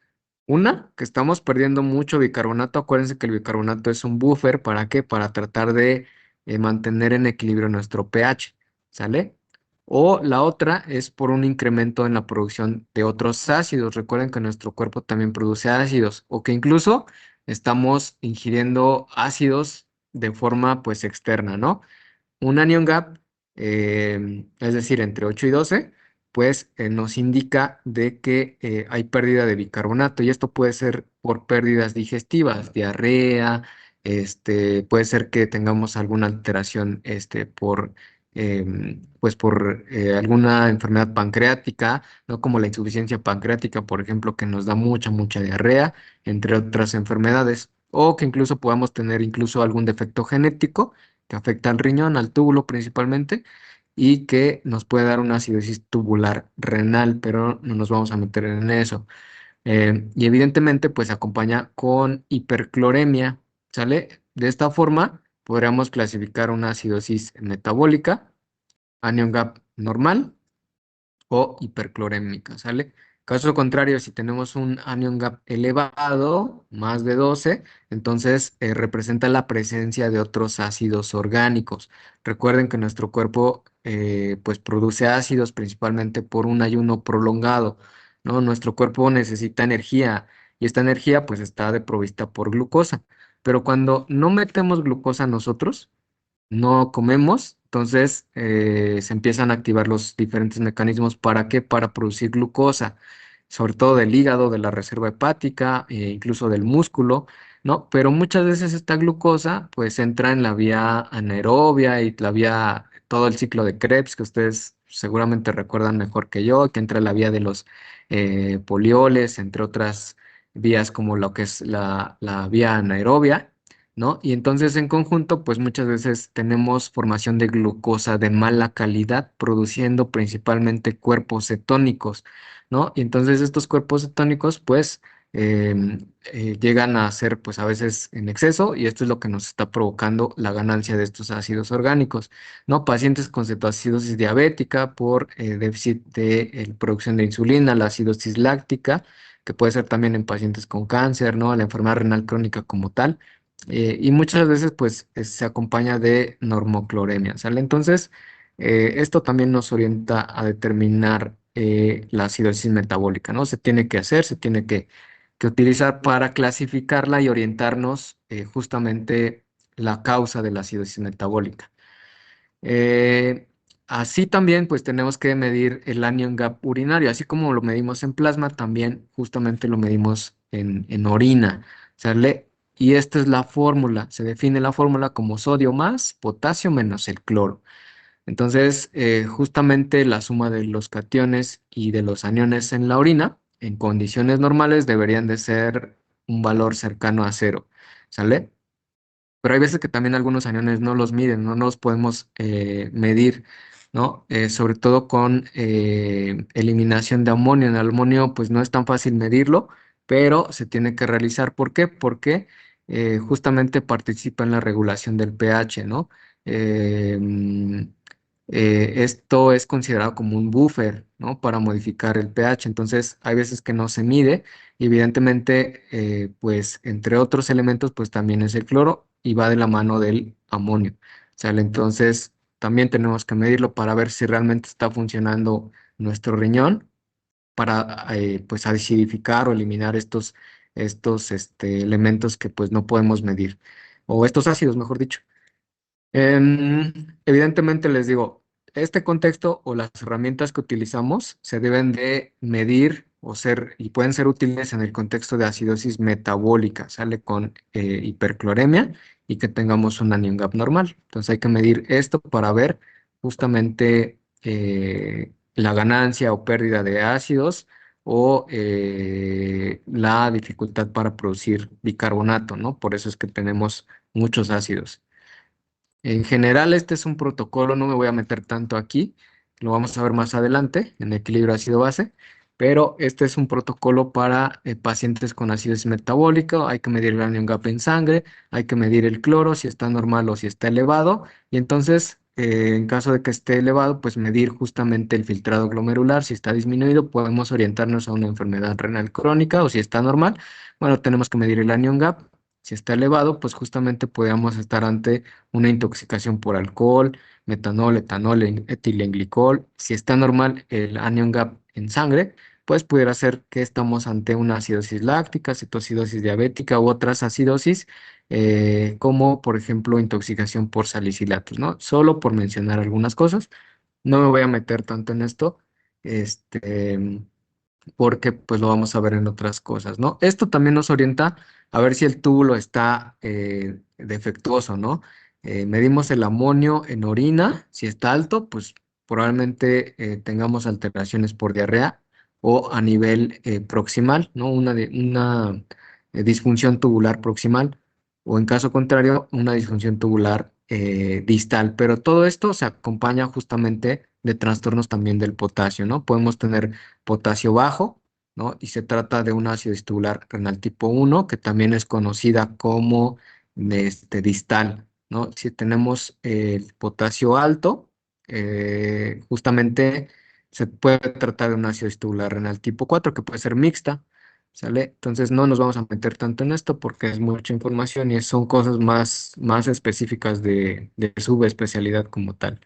Una, que estamos perdiendo mucho bicarbonato. Acuérdense que el bicarbonato es un buffer. ¿Para qué? Para tratar de mantener en equilibrio nuestro pH. ¿Sale? O la otra es por un incremento en la producción de otros ácidos. Recuerden que nuestro cuerpo también produce ácidos o que incluso estamos ingiriendo ácidos de forma pues externa, ¿no? Un anion gap, es decir, entre 8 y 12, pues nos indica de que hay pérdida de bicarbonato y esto puede ser por pérdidas digestivas, diarrea, puede ser que tengamos alguna alteración pues por alguna enfermedad pancreática, ¿no? Como la insuficiencia pancreática, por ejemplo, que nos da mucha diarrea, entre otras enfermedades, o que incluso podamos tener incluso algún defecto genético que afecta al riñón, al túbulo principalmente, y que nos puede dar una acidosis tubular renal, pero no nos vamos a meter en eso. Y evidentemente, pues acompaña con hipercloremia, ¿sale? De esta forma, podríamos clasificar una acidosis metabólica, anion gap normal o hiperclorémica, ¿sale? Caso contrario, si tenemos un anion gap elevado, más de 12, entonces representa la presencia de otros ácidos orgánicos. Recuerden que nuestro cuerpo pues produce ácidos principalmente por un ayuno prolongado, ¿no? Nuestro cuerpo necesita energía y esta energía pues está provista por glucosa. Pero cuando no metemos glucosa nosotros, no comemos, entonces se empiezan a activar los diferentes mecanismos. ¿Para qué? Para producir glucosa, sobre todo del hígado, de la reserva hepática, incluso del músculo, ¿no? Pero muchas veces esta glucosa pues entra en la vía anaerobia y la vía, todo el ciclo de Krebs que ustedes seguramente recuerdan mejor que yo, que entra en la vía de los polioles, entre otras vías como lo que es la vía anaerobia. ¿No? Y entonces en conjunto, pues muchas veces tenemos formación de glucosa de mala calidad, produciendo principalmente cuerpos cetónicos, ¿no? Y entonces estos cuerpos cetónicos, pues, llegan a ser, pues, a veces en exceso, y esto es lo que nos está provocando la ganancia de estos ácidos orgánicos, ¿no? Pacientes con cetoacidosis diabética por déficit de producción de insulina, la acidosis láctica, que puede ser también en pacientes con cáncer, ¿no? La enfermedad renal crónica como tal y muchas veces pues se acompaña de normocloremia, ¿sale? Entonces, esto también nos orienta a determinar la acidosis metabólica, ¿no? Se tiene que hacer, se tiene que utilizar para clasificarla y orientarnos justamente la causa de la acidosis metabólica. Eh, Así también pues tenemos que medir el anion gap urinario, así como lo medimos en plasma, también justamente lo medimos en orina, ¿sale? Y esta es la fórmula, se define la fórmula como sodio más potasio menos el cloro. Entonces, justamente la suma de los cationes y de los aniones en la orina, en condiciones normales, deberían de ser un valor cercano a cero, ¿sale? Pero hay veces que también algunos aniones no los miden, no los podemos medir, ¿no? Sobre todo con eliminación de amonio. En el amonio, pues no es tan fácil medirlo, pero se tiene que realizar. ¿Por qué? Porque justamente participa en la regulación del pH, ¿no? Eh, mm, Esto es considerado como un buffer, ¿no? Para modificar el pH. Entonces, hay veces que no se mide y evidentemente, pues entre otros elementos, pues también es el cloro y va de la mano del amonio. ¿Sale? Entonces, también tenemos que medirlo para ver si realmente está funcionando nuestro riñón para, pues, acidificar o eliminar estos elementos que, pues, no podemos medir, o estos ácidos, mejor dicho. Evidentemente les digo, este contexto o las herramientas que utilizamos se deben de medir o ser y pueden ser útiles en el contexto de acidosis metabólica, sale con hipercloremia y que tengamos un anion gap normal. Entonces hay que medir esto para ver justamente la ganancia o pérdida de ácidos o la dificultad para producir bicarbonato, ¿no? Por eso es que tenemos muchos ácidos. En general, este es un protocolo, no me voy a meter tanto aquí, lo vamos a ver más adelante en equilibrio ácido-base, pero este es un protocolo para pacientes con acidosis metabólica, hay que medir el anion gap en sangre, hay que medir el cloro, si está normal o si está elevado, y entonces, en caso de que esté elevado, pues medir justamente el filtrado glomerular, si está disminuido, podemos orientarnos a una enfermedad renal crónica, o si está normal, bueno, tenemos que medir el anion gap, si está elevado, pues justamente podríamos estar ante una intoxicación por alcohol, metanol, etanol, etilenglicol. Si está normal el anion gap en sangre, pues pudiera ser que estamos ante una acidosis láctica, cetoacidosis diabética u otras acidosis, como por ejemplo intoxicación por salicilatos, ¿no? Solo por mencionar algunas cosas. No me voy a meter tanto en esto. Este, porque pues lo vamos a ver en otras cosas, ¿no? Esto también nos orienta a ver si el túbulo está defectuoso, ¿no? Medimos el amonio en orina, si está alto, pues probablemente tengamos alteraciones por diarrea o a nivel proximal, ¿no? Una disfunción tubular proximal o en caso contrario, una disfunción tubular distal. Pero todo esto se acompaña justamente de trastornos también del potasio, ¿no? Podemos tener potasio bajo, ¿no? Y se trata de un ácido tubular renal tipo 1, que también es conocida como distal, ¿no? Si tenemos el potasio alto, justamente se puede tratar de un ácido tubular renal tipo 4, que puede ser mixta, ¿sale? Entonces no nos vamos a meter tanto en esto porque es mucha información y son cosas más específicas de subespecialidad como tal,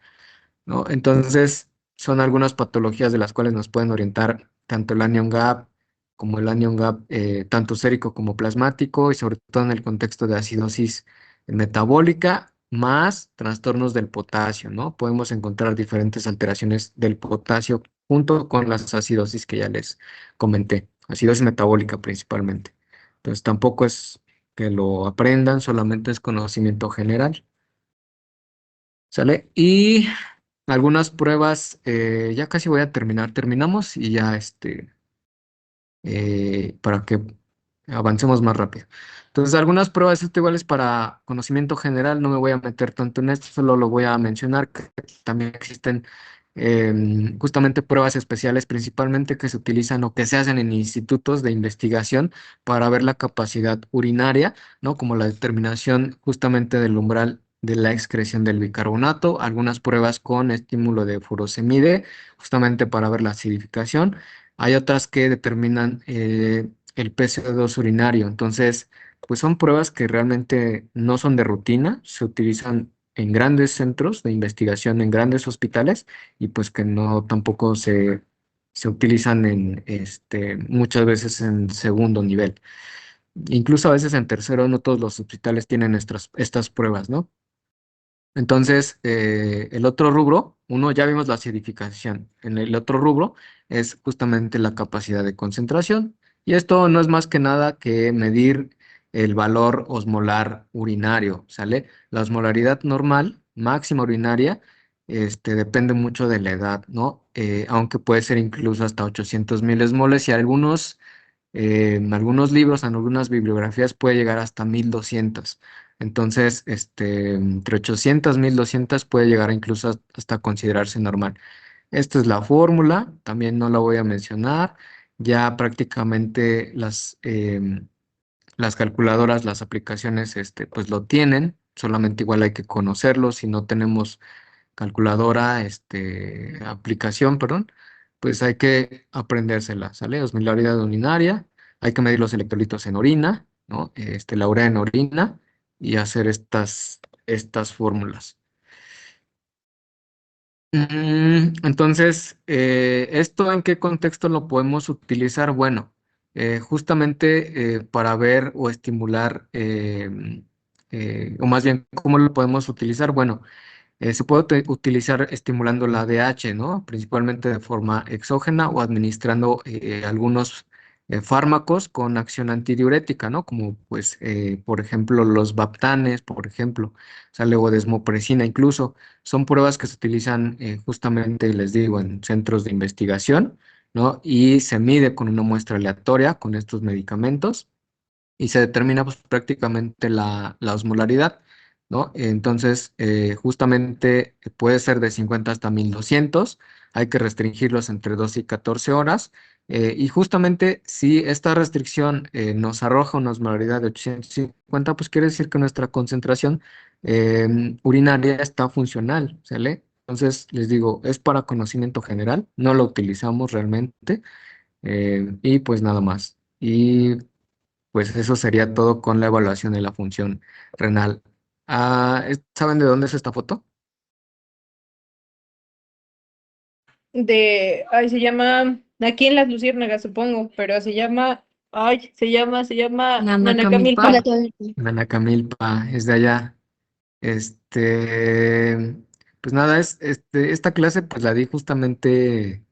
¿no? Entonces, son algunas patologías de las cuales nos pueden orientar tanto el anion gap como el anion gap, tanto sérico como plasmático, y sobre todo en el contexto de acidosis metabólica, más trastornos del potasio, ¿no? Podemos encontrar diferentes alteraciones del potasio junto con las acidosis que ya les comenté, acidosis metabólica principalmente. Entonces, tampoco es que lo aprendan, solamente es conocimiento general. ¿Sale? Y algunas pruebas, ya casi voy a terminar, terminamos y ya para que avancemos más rápido. Entonces, algunas pruebas esto igual es para conocimiento general, no me voy a meter tanto en esto, solo lo voy a mencionar, que también existen justamente pruebas especiales principalmente que se utilizan o que se hacen en institutos de investigación para ver la capacidad urinaria, ¿no? Como la determinación justamente del umbral de la excreción del bicarbonato, algunas pruebas con estímulo de furosemide, justamente para ver la acidificación. Hay otras que determinan el PCO2 urinario. Entonces, pues son pruebas que realmente no son de rutina, se utilizan en grandes centros de investigación, en grandes hospitales, y pues que no tampoco se utilizan muchas veces en segundo nivel. Incluso a veces en tercero, no todos los hospitales tienen estas pruebas, ¿no? Entonces, el otro rubro, uno ya vimos la acidificación, en el otro rubro es justamente la capacidad de concentración, y esto no es más que nada que medir el valor osmolar urinario, ¿sale? La osmolaridad normal, máxima urinaria, depende mucho de la edad, ¿no? Aunque puede ser incluso hasta 800 milismoles y en algunos libros, en algunas bibliografías puede llegar hasta 1200. Entonces, entre 800 y 1200 puede llegar incluso hasta considerarse normal. Esta es la fórmula, también no la voy a mencionar. Ya prácticamente las calculadoras, las aplicaciones, pues lo tienen. Solamente igual hay que conocerlo. Si no tenemos calculadora, aplicación, perdón, pues hay que aprendérsela, ¿sale? Osmolaridad urinaria, hay que medir los electrolitos en orina, ¿no? La urea en orina y hacer estas fórmulas. Entonces, ¿esto en qué contexto lo podemos utilizar? Bueno, justamente para ver o estimular, o más bien, ¿cómo lo podemos utilizar? Bueno, se puede utilizar estimulando la ADH, ¿no? Principalmente de forma exógena o administrando algunos fármacos con acción antidiurética, ¿no? Como, pues, por ejemplo, los baptanes, por ejemplo, sale o desmopresina incluso. Son pruebas que se utilizan justamente, les digo, en centros de investigación, ¿no? Y se mide con una muestra aleatoria con estos medicamentos y se determina pues, prácticamente la osmolaridad, ¿no? Entonces, justamente puede ser de 50 hasta 1200, hay que restringirlos entre 12 y 14 horas, y justamente si esta restricción nos arroja una osmolaridad de 850, pues quiere decir que nuestra concentración urinaria está funcional, ¿sale? Entonces, les digo, es para conocimiento general, no lo utilizamos realmente, y pues nada más. Y pues eso sería todo con la evaluación de la función renal. ¿Saben de dónde es esta foto? Se llama, aquí en Las Luciérnagas, supongo, pero se llama Nanacamilpa. Nanacamilpa. Nanacamilpa, es de allá. Pues nada, esta clase pues la di justamente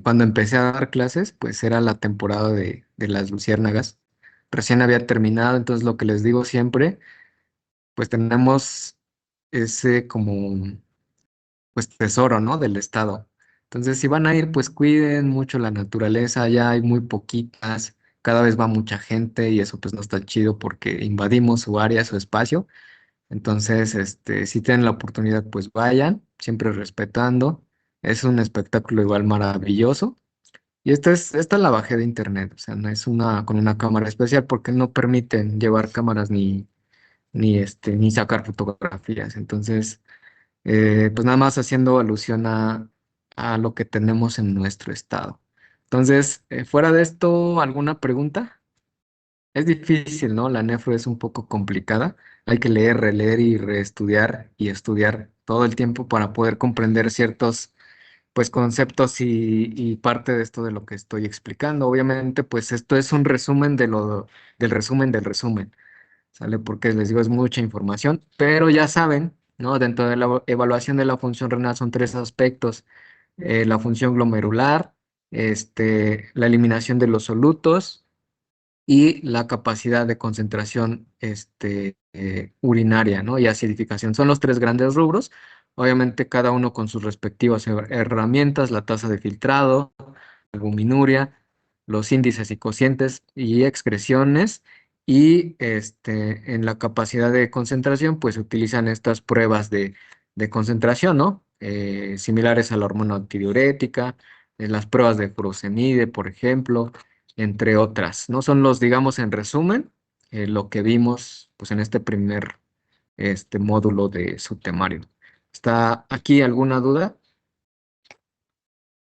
cuando empecé a dar clases, pues era la temporada de las luciérnagas. Recién había terminado, entonces lo que les digo siempre, pues tenemos ese como pues tesoro, ¿no? Del estado. Entonces, si van a ir, pues cuiden mucho la naturaleza, ya hay muy poquitas, cada vez va mucha gente y eso pues no está chido porque invadimos su área, su espacio. Entonces, si tienen la oportunidad, pues vayan, siempre respetando. Es un espectáculo igual maravilloso. Y esta la bajé de internet, o sea, no es con una cámara especial porque no permiten llevar cámaras ni sacar fotografías. Entonces, pues nada más haciendo alusión a lo que tenemos en nuestro estado. Entonces, fuera de esto, ¿alguna pregunta? Es difícil, ¿no? La nefro es un poco complicada. Hay que leer, releer y reestudiar y estudiar todo el tiempo para poder comprender ciertos, pues, conceptos y parte de esto de lo que estoy explicando. Obviamente, pues esto es un resumen del resumen del resumen. ¿Sale? Porque les digo, es mucha información, pero ya saben, ¿no? Dentro de la evaluación de la función renal son tres aspectos: la función glomerular, la eliminación de los solutos y la capacidad de concentración, urinaria, ¿no? Y acidificación. Son los tres grandes rubros, obviamente cada uno con sus respectivas herramientas, la tasa de filtrado, albuminuria, los índices y cocientes y excreciones. Y en la capacidad de concentración, pues se utilizan estas pruebas de concentración, ¿no? Similares a la hormona antidiurética, las pruebas de furosemide, por ejemplo, entre otras, ¿no? Son digamos, en resumen, lo que vimos, pues, en este primer, módulo de su temario. ¿Está aquí alguna duda?